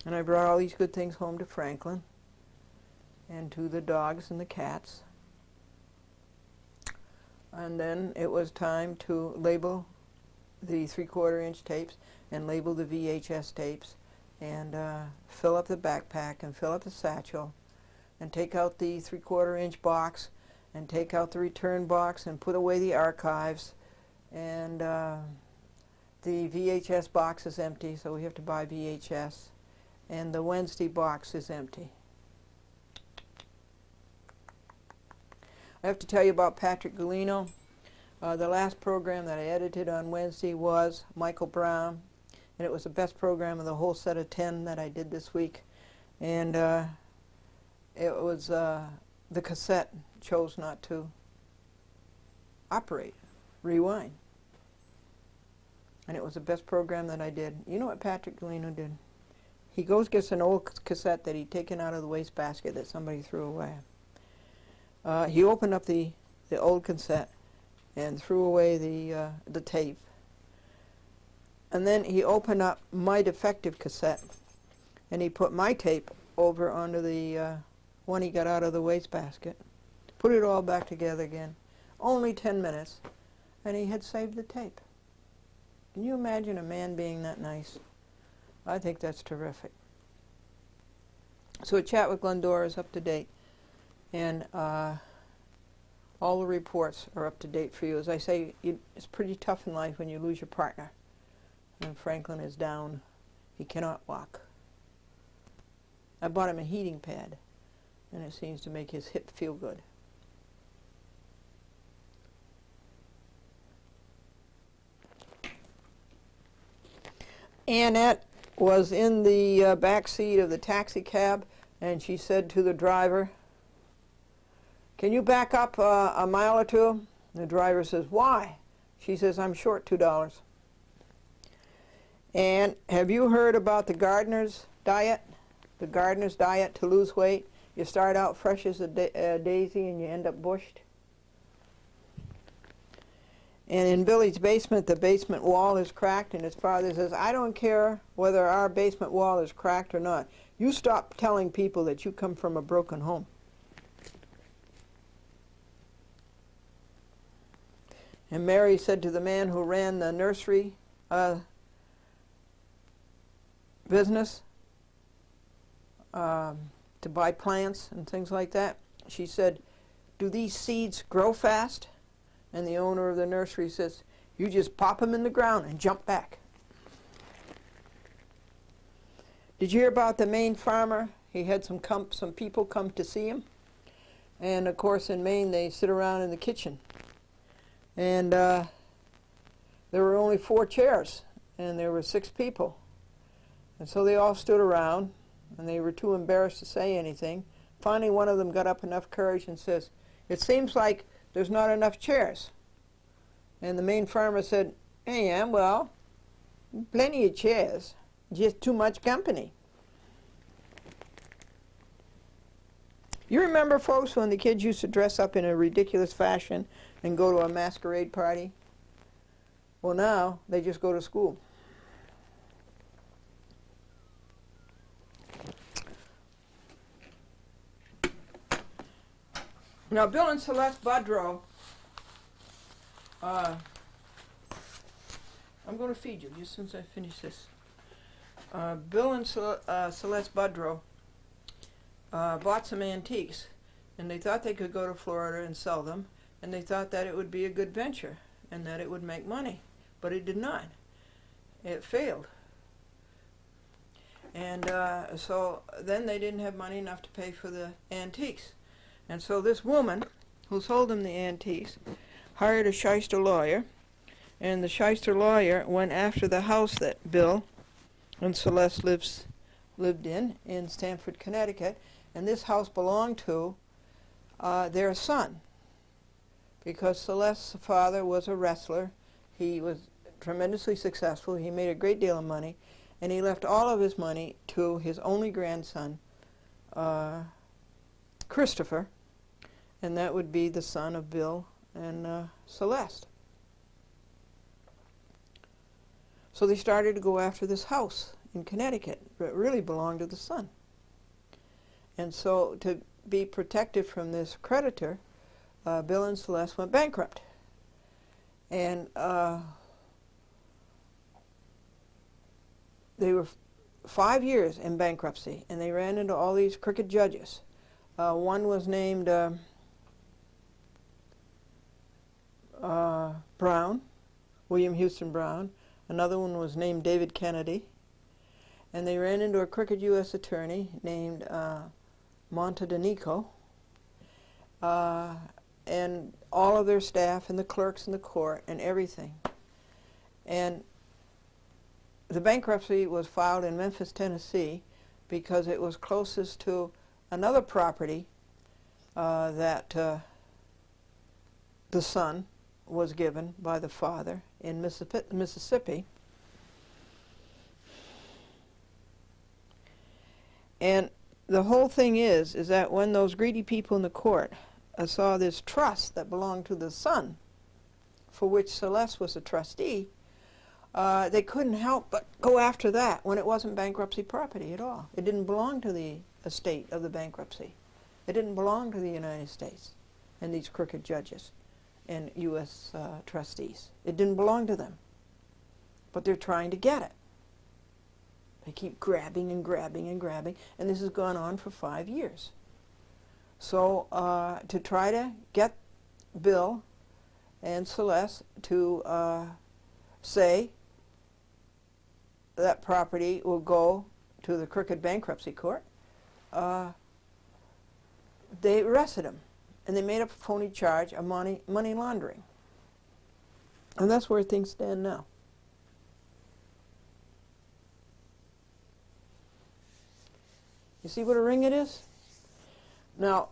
And I brought all these good things home to Franklin and to the dogs and the cats. And then it was time to label the 3/4-inch tapes and label the VHS tapes and fill up the backpack and fill up the satchel and take out the 3/4-inch box and take out the return box and put away the archives. And the VHS box is empty, so we have to buy VHS. And the Wednesday box is empty. I have to tell you about Patrick Galino. The last program that I edited on Wednesday was Michael Brown, and it was the best program of the whole set of 10 that I did this week. And it was the cassette chose not to operate, rewind. And it was the best program that I did. You know what Patrick Galino did? He gets an old cassette that he'd taken out of the wastebasket that somebody threw away. He opened up the old cassette and threw away the tape. And then he opened up my defective cassette, and he put my tape over onto the one he got out of the wastebasket. Put it all back together again. Only 10 minutes, and he had saved the tape. Can you imagine a man being that nice? I think that's terrific. So A Chat with Glendora is up to date, and all the reports are up to date for you. As I say, it's pretty tough in life when you lose your partner. And Franklin is down. He cannot walk. I bought him a heating pad, and it seems to make his hip feel good. Annette was in the back seat of the taxi cab, and she said to the driver, "Can you back up a mile or two?" The driver says, "Why?" She says, "I'm short $2. And have you heard about the gardener's diet? The gardener's diet to lose weight? You start out fresh as a daisy and you end up bushed. And in Billy's basement, the basement wall is cracked, and his father says, "I don't care whether our basement wall is cracked or not. You stop telling people that you come from a broken home." And Mary said to the man who ran the nursery business to buy plants and things like that, she said, "Do these seeds grow fast?" And the owner of the nursery says, "You just pop them in the ground and jump back." Did you hear about the Maine farmer? He had some people come to see him. And of course in Maine they sit around in the kitchen. And there were only 4 chairs, and there were 6 people. And so they all stood around, and they were too embarrassed to say anything. Finally, one of them got up enough courage and says, "It seems like there's not enough chairs." And the Maine farmer said, "Hey, well, plenty of chairs, just too much company." You remember, folks, when the kids used to dress up in a ridiculous fashion and go to a masquerade party? Well, now they just go to school. Now, Bill and Celeste Budrow, I'm going to feed you just since I finish this. Bill and Celeste Budrow bought some antiques, and they thought they could go to Florida and sell them, and they thought that it would be a good venture and that it would make money, but it did not. It failed. And so then they didn't have money enough to pay for the antiques. And so this woman who sold them the antiques hired a shyster lawyer, and the shyster lawyer went after the house that Bill and Celeste lived in Stamford, Connecticut, and this house belonged to their son, because Celeste's father was a wrestler. He was tremendously successful. He made a great deal of money, and he left all of his money to his only grandson, Christopher, and that would be the son of Bill and Celeste. So they started to go after this house in Connecticut that really belonged to the son. And so to be protected from this creditor, Bill and Celeste went bankrupt. And they were 5 years in bankruptcy, and they ran into all these crooked judges. One was named Brown, William Houston Brown. Another one was named David Kennedy. And they ran into a crooked U.S. attorney named Montadenico. And all of their staff and the clerks in the court and everything. And the bankruptcy was filed in Memphis, Tennessee, because it was closest to another property that the son was given by the father in Mississippi. And the whole thing is that when those greedy people in the court saw this trust that belonged to the son, for which Celeste was a trustee, they couldn't help but go after that when it wasn't bankruptcy property at all. It didn't belong to the estate of the bankruptcy. It didn't belong to the United States and these crooked judges and U.S. trustees. It didn't belong to them. But they're trying to get it. They keep grabbing and grabbing and grabbing, and this has gone on for 5 years. So to try to get Bill and Celeste to say that property will go to the crooked bankruptcy court, they arrested him, and they made up a phony charge of money laundering. And that's where things stand now. You see what a ring it is? Now,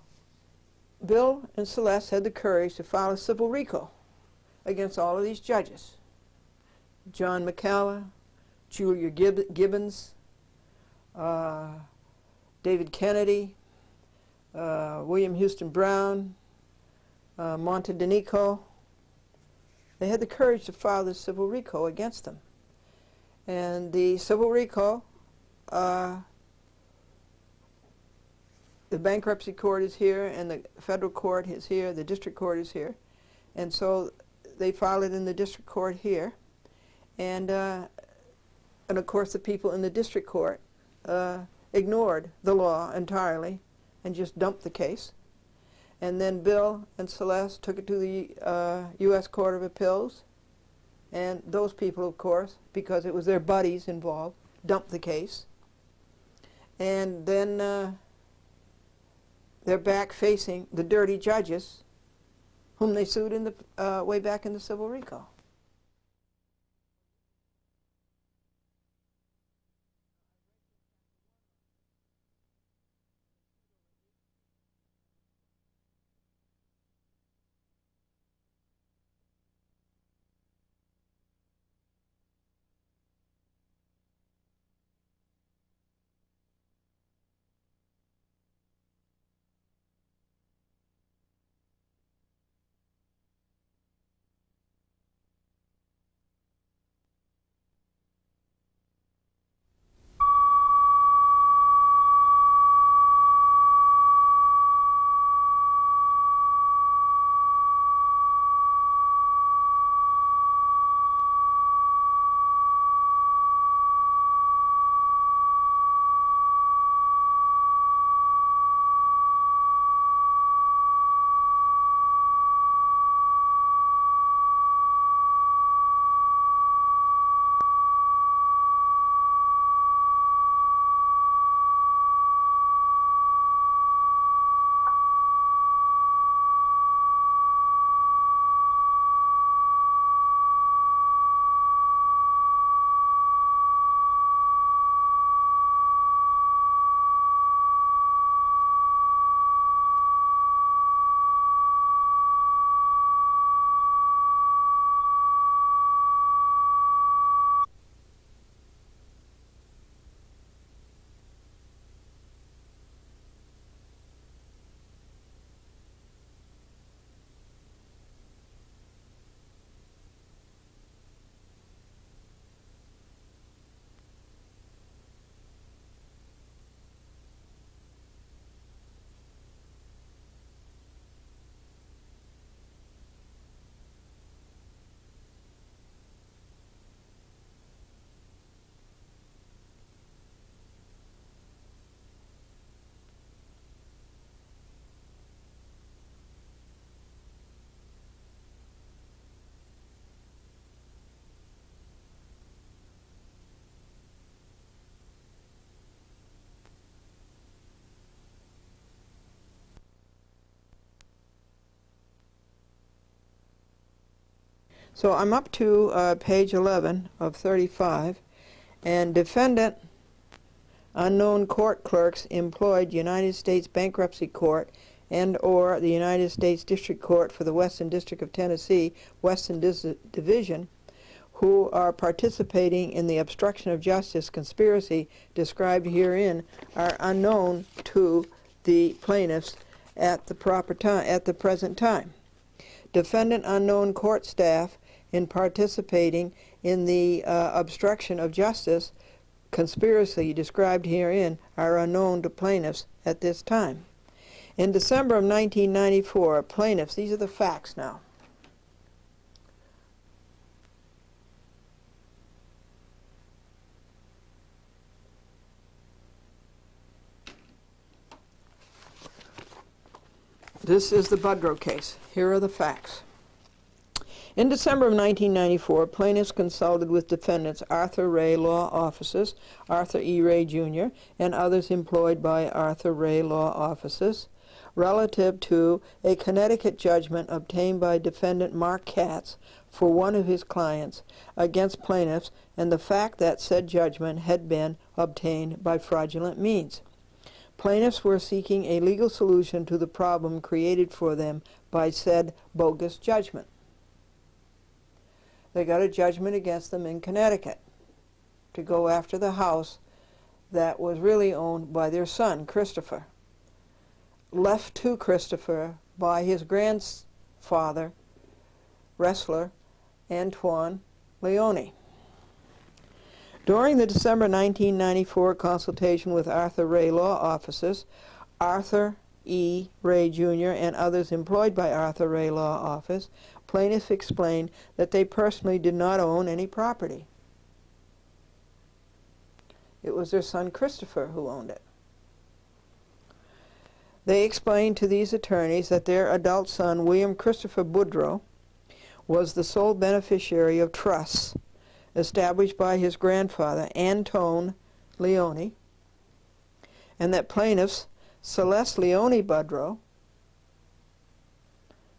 Bill and Celeste had the courage to file a civil RICO against all of these judges. John McCalla, Julia Gibbons, David Kennedy, William Houston Brown, Montadenico. They had the courage to file this civil RICO against them. And the civil RICO, the bankruptcy court is here, and the federal court is here, the district court is here. And so they filed it in the district court here. And of course the people in the district court ignored the law entirely and just dumped the case. And then Bill and Celeste took it to the U.S. Court of Appeals. And those people, of course, because it was their buddies involved, dumped the case. And then they're back facing the dirty judges whom they sued in the way back in the civil RICO. So I'm up to page 11 of 35, and defendant unknown court clerks employed United States Bankruptcy Court and or the United States District Court for the Western District of Tennessee, Western Division, who are participating in the obstruction of justice conspiracy described herein are unknown to the plaintiffs at the proper time, at the present time. Defendant unknown court staff in participating in the obstruction of justice conspiracy described herein are unknown to plaintiffs at this time. In December of 1994, plaintiffs, these are the facts now. This is the Budrow case. Here are the facts. In December of 1994, plaintiffs consulted with defendants Arthur Ray Law Offices, Arthur E. Ray Jr., and others employed by Arthur Ray Law Offices relative to a Connecticut judgment obtained by defendant Mark Katz for one of his clients against plaintiffs and the fact that said judgment had been obtained by fraudulent means. Plaintiffs were seeking a legal solution to the problem created for them by said bogus judgment. They got a judgment against them in Connecticut to go after the house that was really owned by their son, Christopher, left to Christopher by his grandfather, wrestler Antoine Leone. During the December 1994 consultation with Arthur Ray Law Offices, Arthur E. Ray Jr. and others employed by Arthur Ray Law Office, plaintiffs explained that they personally did not own any property. It was their son Christopher who owned it. They explained to these attorneys that their adult son, William Christopher Budrow, was the sole beneficiary of trusts established by his grandfather, Antone Leone, and that plaintiffs Celeste Leone Budrow,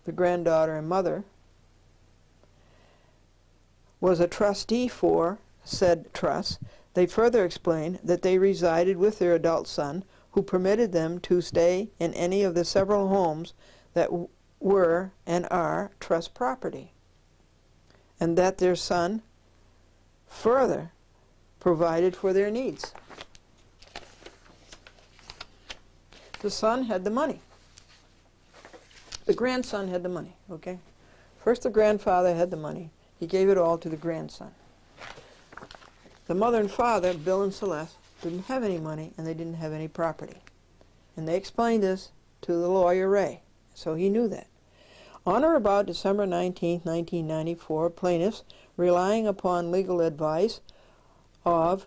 the granddaughter and mother, was a trustee for said trust. They further explained that they resided with their adult son, who permitted them to stay in any of the several homes that were and are trust property, and that their son further provided for their needs. The son had the money. The grandson had the money, okay? First the grandfather had the money. He gave it all to the grandson. The mother and father, Bill and Celeste, didn't have any money and they didn't have any property. And they explained this to the lawyer Ray, so he knew that. On or about December 19, 1994, plaintiffs, relying upon legal advice of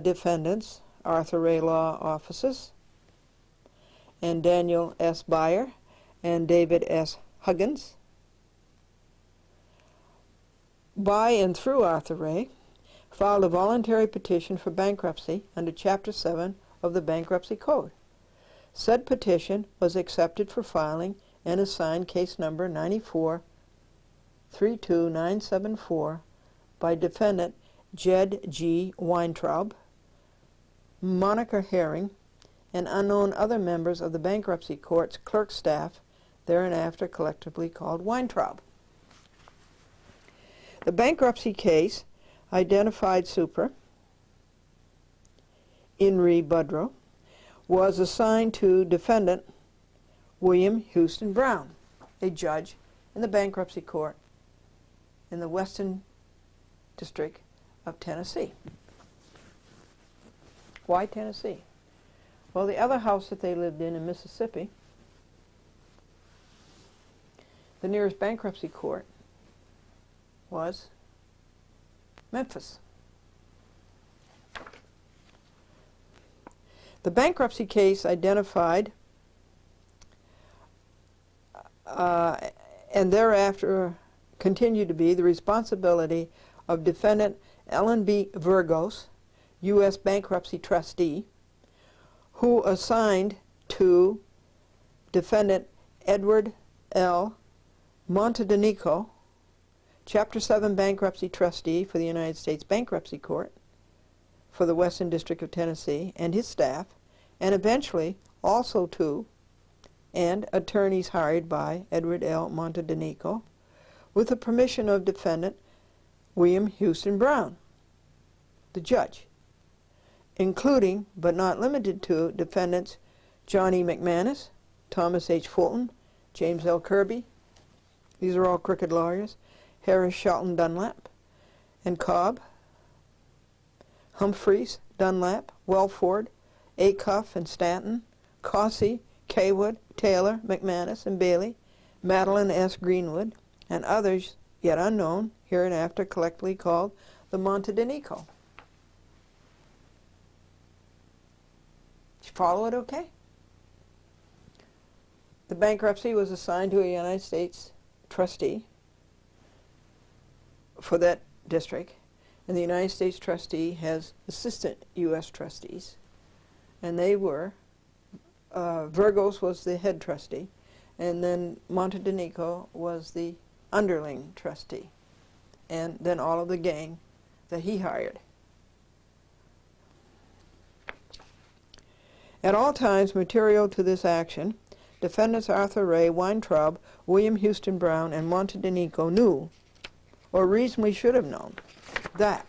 defendants, Arthur Ray Law Offices, and Daniel S. Beyer, and David S. Huggins, by and through Arthur Ray, filed a voluntary petition for bankruptcy under Chapter 7 of the Bankruptcy Code. Said petition was accepted for filing and assigned case number 9432974 by defendant Jed G. Weintraub, Monica Herring, and unknown other members of the bankruptcy court's clerk staff, thereafter collectively called Weintraub. The bankruptcy case identified super, In re Budrow, was assigned to defendant William Houston Brown, a judge in the bankruptcy court in the Western District of Tennessee. Why Tennessee? Well, the other house that they lived in Mississippi, the nearest bankruptcy court was Memphis. The bankruptcy case identified and thereafter continued to be the responsibility of defendant Ellen B. Virgos, U.S. bankruptcy trustee, who assigned to defendant Edward L. Montedenico Chapter 7 bankruptcy trustee for the United States Bankruptcy Court for the Western District of Tennessee and his staff, and eventually also to, and attorneys hired by Edward L. Montedenico, with the permission of defendant William Houston Brown, the judge, including but not limited to defendants John E. McManus, Thomas H. Fulton, James L. Kirby, these are all crooked lawyers, Harris Shelton Dunlap, and Cobb, Humphreys, Dunlap, Welford, Acuff and Stanton, Cossey, Kaywood, Taylor, McManus, and Bailey, Madeline S. Greenwood, and others yet unknown, hereinafter collectively called the Montedenico. Did you follow it okay? The bankruptcy was assigned to a United States trustee for that district, and the United States trustee has assistant U.S. trustees, and they were, Virgos was the head trustee, and then Montedenico was the underling trustee, and then all of the gang that he hired. At all times material to this action, defendants Arthur Ray, Weintraub, William Houston Brown, and Montedenico knew, or reasonably should have known, that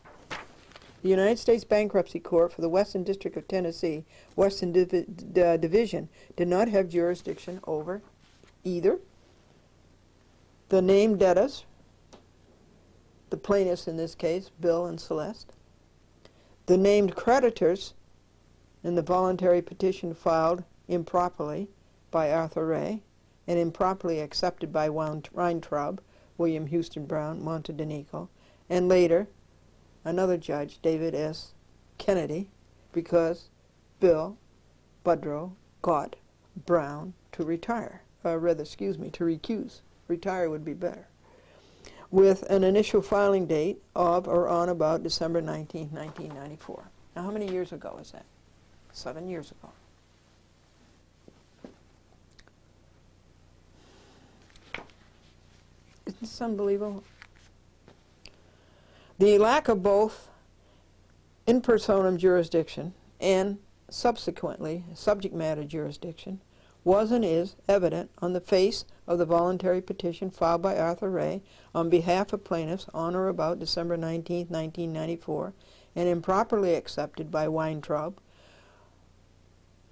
the United States Bankruptcy Court for the Western District of Tennessee, Western Division, did not have jurisdiction over either the named debtors, the plaintiffs in this case, Bill and Celeste, the named creditors in the voluntary petition filed improperly by Arthur Ray and improperly accepted by Weintraub, William Houston Brown, Montedenico, and later another judge, David S. Kennedy, because Bill Budrow got Brown to retire, to recuse. Retire would be better. With an initial filing date of or on about December 19, 1994. Now, how many years ago is that? 7 years ago. Isn't this unbelievable? The lack of both in personam jurisdiction and subsequently subject matter jurisdiction was and is evident on the face of the voluntary petition filed by Arthur Ray on behalf of plaintiffs on or about December 19, 1994, and improperly accepted by Weintraub,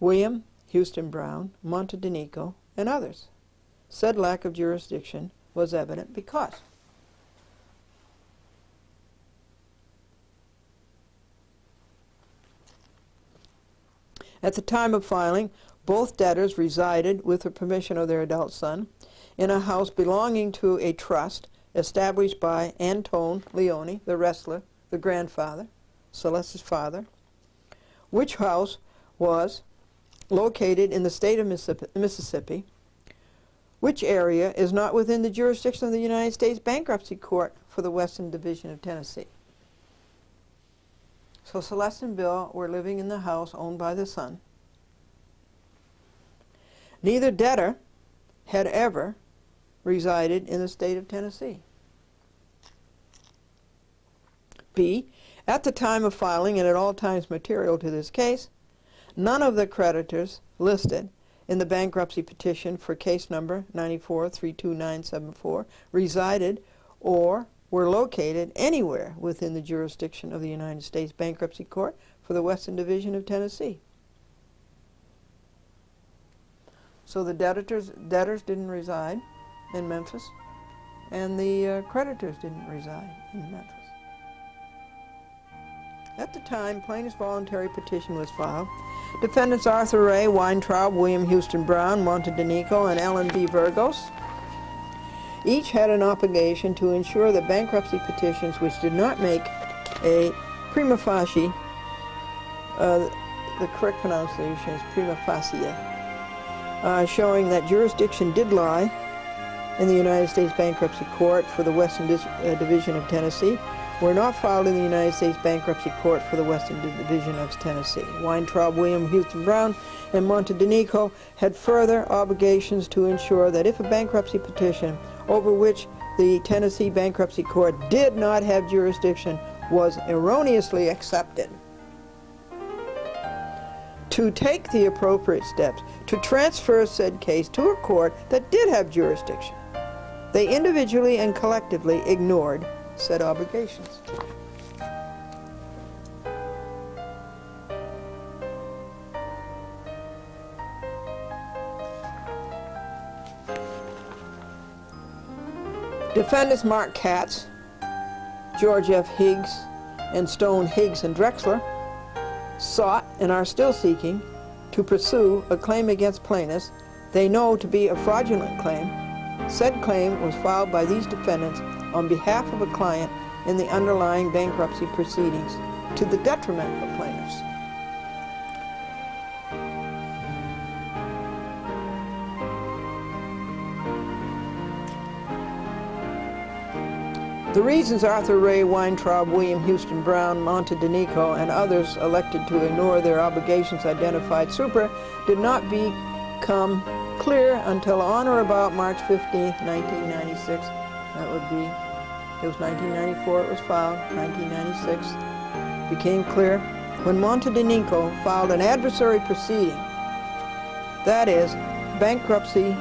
William Houston Brown, Montedenico, and others. Said lack of jurisdiction was evident because at the time of filing, both debtors resided, with the permission of their adult son, in a house belonging to a trust established by Antone Leone, the wrestler, the grandfather, Celeste's father, which house was located in the state of Mississippi, which area is not within the jurisdiction of the United States Bankruptcy Court for the Western Division of Tennessee. So Celeste and Bill were living in the house owned by the son. Neither debtor had ever resided in the state of Tennessee. B, at the time of filing and at all times material to this case, none of the creditors listed in the bankruptcy petition for case number 94-32974 resided or were located anywhere within the jurisdiction of the United States Bankruptcy Court for the Western Division of Tennessee. So the debtors didn't reside in Memphis, and the creditors didn't reside in Memphis. At the time plaintiff's voluntary petition was filed, defendants Arthur Ray, Weintraub, William Houston Brown, Montedenico, and Ellen B. Virgos each had an obligation to ensure that bankruptcy petitions which did not make a prima facie, the correct pronunciation is prima facie, showing that jurisdiction did lie in the United States Bankruptcy Court for the Western Division of Tennessee, were not filed in the United States Bankruptcy Court for the Western Division of Tennessee. Weintraub, William Houston Brown, and Montedenico had further obligations to ensure that if a bankruptcy petition over which the Tennessee Bankruptcy Court did not have jurisdiction was erroneously accepted. To take the appropriate steps to transfer said case to a court that did have jurisdiction, they individually and collectively ignored said obligations. Defendants Mark Katz, George F. Higgs, and Stone, Higgs, and Drexler sought and are still seeking to pursue a claim against plaintiffs they know to be a fraudulent claim. Said claim was filed by these defendants on behalf of a client in the underlying bankruptcy proceedings to the detriment of plaintiffs. The reasons Arthur Ray Weintraub, William Houston Brown, Monte DiNico, and others elected to ignore their obligations identified super did not become clear until on or about March 15, 1996. That would be, it was 1994 it was filed, 1996 became clear when Monte DiNico filed an adversary proceeding, that is, bankruptcy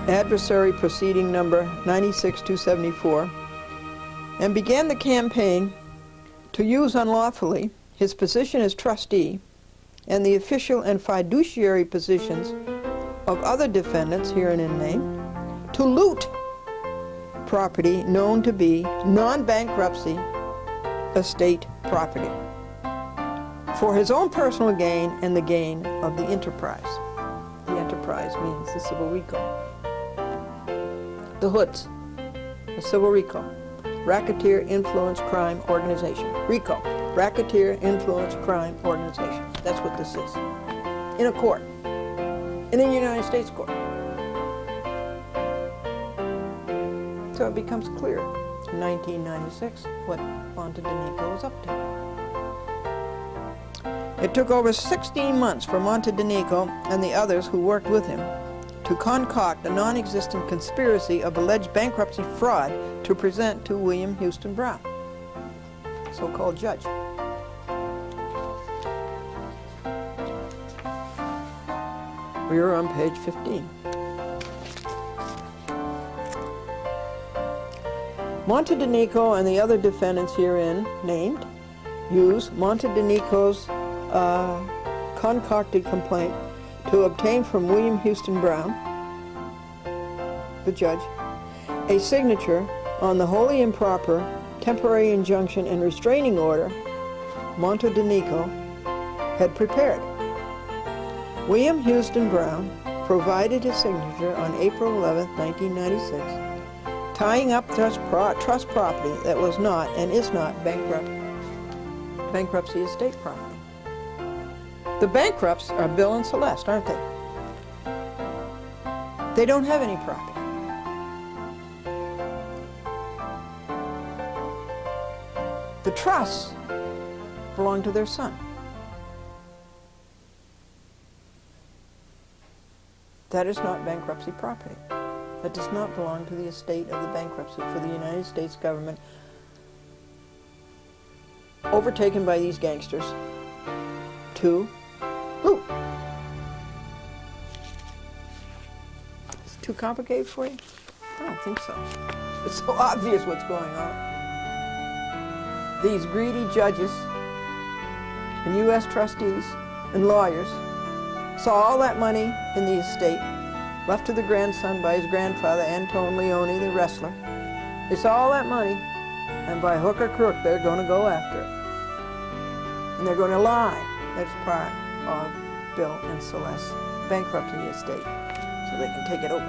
adversary proceeding number 96274, and began the campaign to use unlawfully his position as trustee and the official and fiduciary positions of other defendants herein named to loot property known to be non-bankruptcy estate property for his own personal gain and the gain of the enterprise. The enterprise means the civil RICO. The Hoods, the civil RICO, Racketeer Influence Crime Organization. RICO, Racketeer Influence Crime Organization. That's what this is. In a court, in a United States court. So it becomes clear in 1996 what Monte DiNico was up to. It took over 16 months for Monte DiNico and the others who worked with him to concoct a non-existent conspiracy of alleged bankruptcy fraud to present to William Houston Brown, so-called judge. We are on page 15. Monte DiNico and the other defendants herein named use Monte DiNico's concocted complaint to obtain from William Houston Brown, the judge, a signature on the wholly improper temporary injunction and restraining order Monte DiNico had prepared. William Houston Brown provided his signature on April 11, 1996, tying up trust property that was not and is not bankruptcy estate property. The bankrupts are Bill and Celeste, aren't they? They don't have any property. The trusts belong to their son. That is not bankruptcy property. That does not belong to the estate of the bankruptcy for the United States government, overtaken by these gangsters to loot. It's too complicated for you? I don't think so. It's so obvious what's going on. These greedy judges and U.S. trustees and lawyers saw all that money in the estate left to the grandson by his grandfather, Antone Leone, the wrestler. They saw all that money, and by hook or crook, they're going to go after it. And they're going to lie. That's part of Bill and Celeste's bankruptcy estate, so they can take it over.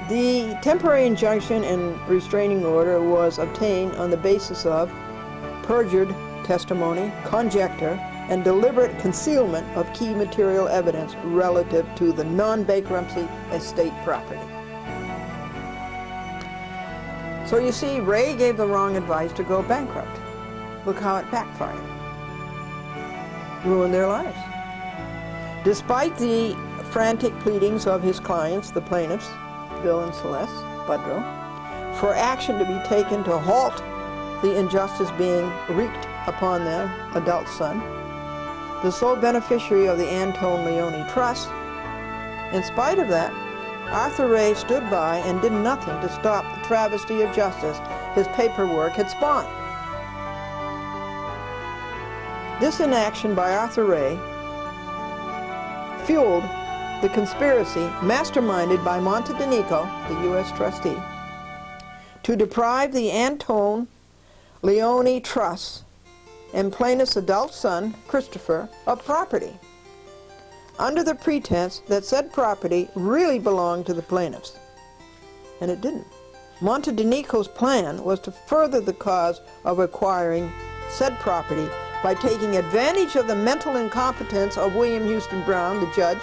The temporary injunction and restraining order was obtained on the basis of perjured testimony, conjecture, and deliberate concealment of key material evidence relative to the non-bankruptcy estate property. So you see, Ray gave the wrong advice to go bankrupt. Look how it backfired. Ruined their lives. Despite the frantic pleadings of his clients, the plaintiffs, Bill and Celeste Budrow, for action to be taken to halt the injustice being wreaked upon their adult son, the sole beneficiary of the Antone Leone Trust, in spite of that, Arthur Ray stood by and did nothing to stop the travesty of justice his paperwork had spawned. This inaction by Arthur Ray fueled the conspiracy masterminded by Montedenico, the U.S. trustee, to deprive the Antone Leone Trust and plaintiff's adult son, Christopher, of property, under the pretense that said property really belonged to the plaintiffs. And it didn't. Montedenico's plan was to further the cause of acquiring said property by taking advantage of the mental incompetence of William Houston Brown, the judge,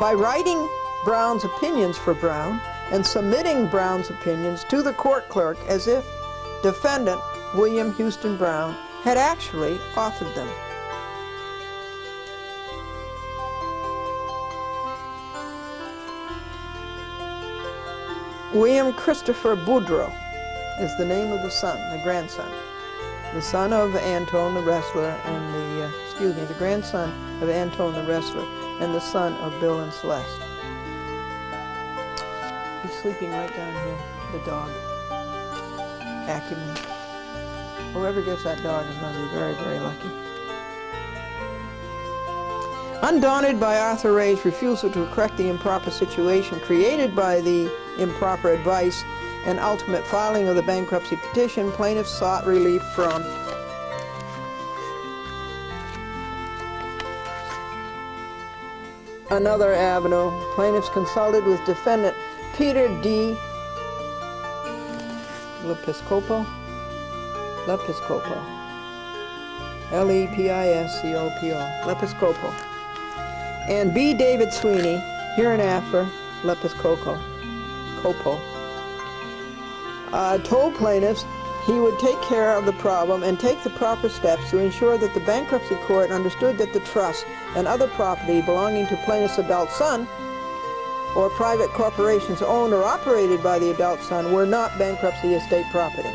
by writing Brown's opinions for Brown and submitting Brown's opinions to the court clerk as if defendant William Houston Brown had actually authored them. William Christopher Boudreau is the name of the son, the grandson. The son of Antone the wrestler and the grandson of Antone the wrestler and the son of Bill and Celeste. He's sleeping right down here, the dog. Acumen. Whoever gets that dog is going to be very, very lucky. Undaunted by Arthur Ray's refusal to correct the improper situation created by the improper advice and ultimate filing of the bankruptcy petition, plaintiffs sought relief from another avenue. Plaintiffs consulted with defendant Peter D. Lepiscopo, Lepiscopo, Lepiscopo, and B. David Sweeney, hereinafter Lepiscopo, told plaintiffs he would take care of the problem and take the proper steps to ensure that the bankruptcy court understood that the trust and other property belonging to plaintiff's adult son or private corporations owned or operated by the adult son were not bankruptcy estate property.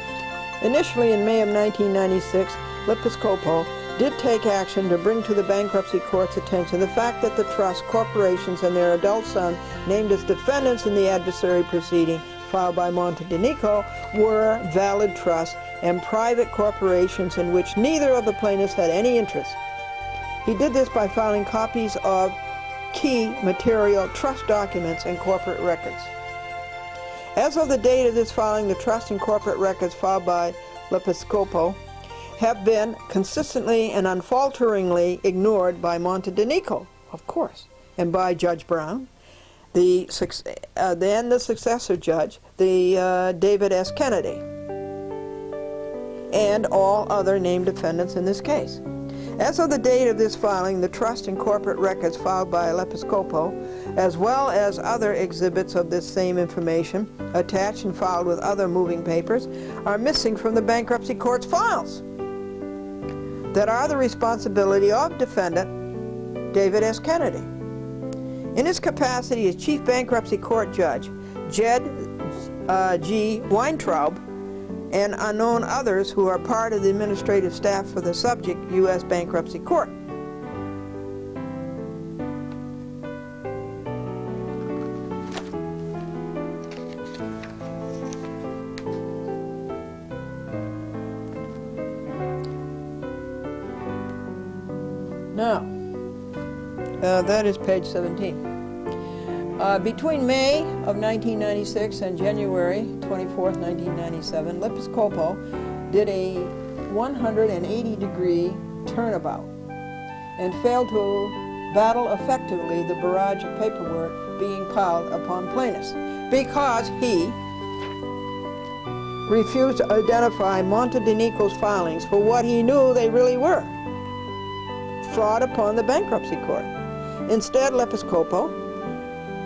Initially in May of 1996, Lepiscopo did take action to bring to the bankruptcy court's attention the fact that the trust, corporations, and their adult son named as defendants in the adversary proceeding filed by Montedenico were valid trusts and private corporations in which neither of the plaintiffs had any interest. He did this by filing copies of key material trust documents and corporate records. As of the date of this filing, the trust and corporate records filed by Lepiscopo have been consistently and unfalteringly ignored by Montedenico, of course, and by Judge Brown, then the successor judge, the David S. Kennedy, and all other named defendants in this case. As of the date of this filing, the trust and corporate records filed by Lepiscopo, as well as other exhibits of this same information, attached and filed with other moving papers, are missing from the bankruptcy court's files that are the responsibility of defendant David S. Kennedy. In his capacity as Chief Bankruptcy Court Judge, Jed G. Weintraub, and unknown others who are part of the administrative staff for the subject U.S. Bankruptcy Court. Now, that is page 17. Between May of 1996 and January 24th, 1997, Lepiscopo did a 180-degree turnabout and failed to battle effectively the barrage of paperwork being piled upon plaintiffs because he refused to identify Montedenico's filings for what he knew they really were: fraud upon the bankruptcy court. Instead, Lepiscopo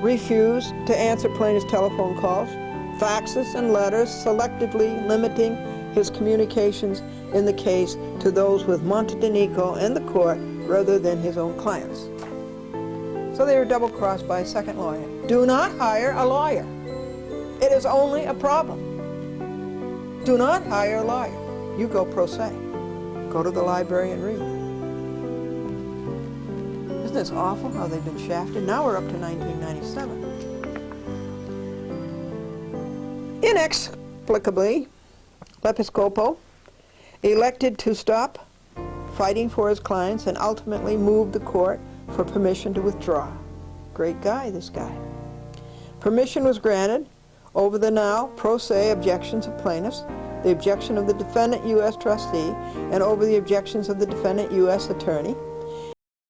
refused to answer plaintiffs' telephone calls, faxes, and letters, selectively limiting his communications in the case to those with Montedenico and the court rather than his own clients. So they were double-crossed by a second lawyer. Do not hire a lawyer. It is only a problem. Do not hire a lawyer. You go pro se. Go to the library and read. Isn't this awful how they've been shafted? Now we're up to 1997. Inexplicably, Lepiscopo elected to stop fighting for his clients and ultimately moved the court for permission to withdraw. Great guy, this guy. Permission was granted over the now pro se objections of plaintiffs, the objection of the defendant U.S. trustee, and over the objections of the defendant U.S. attorney.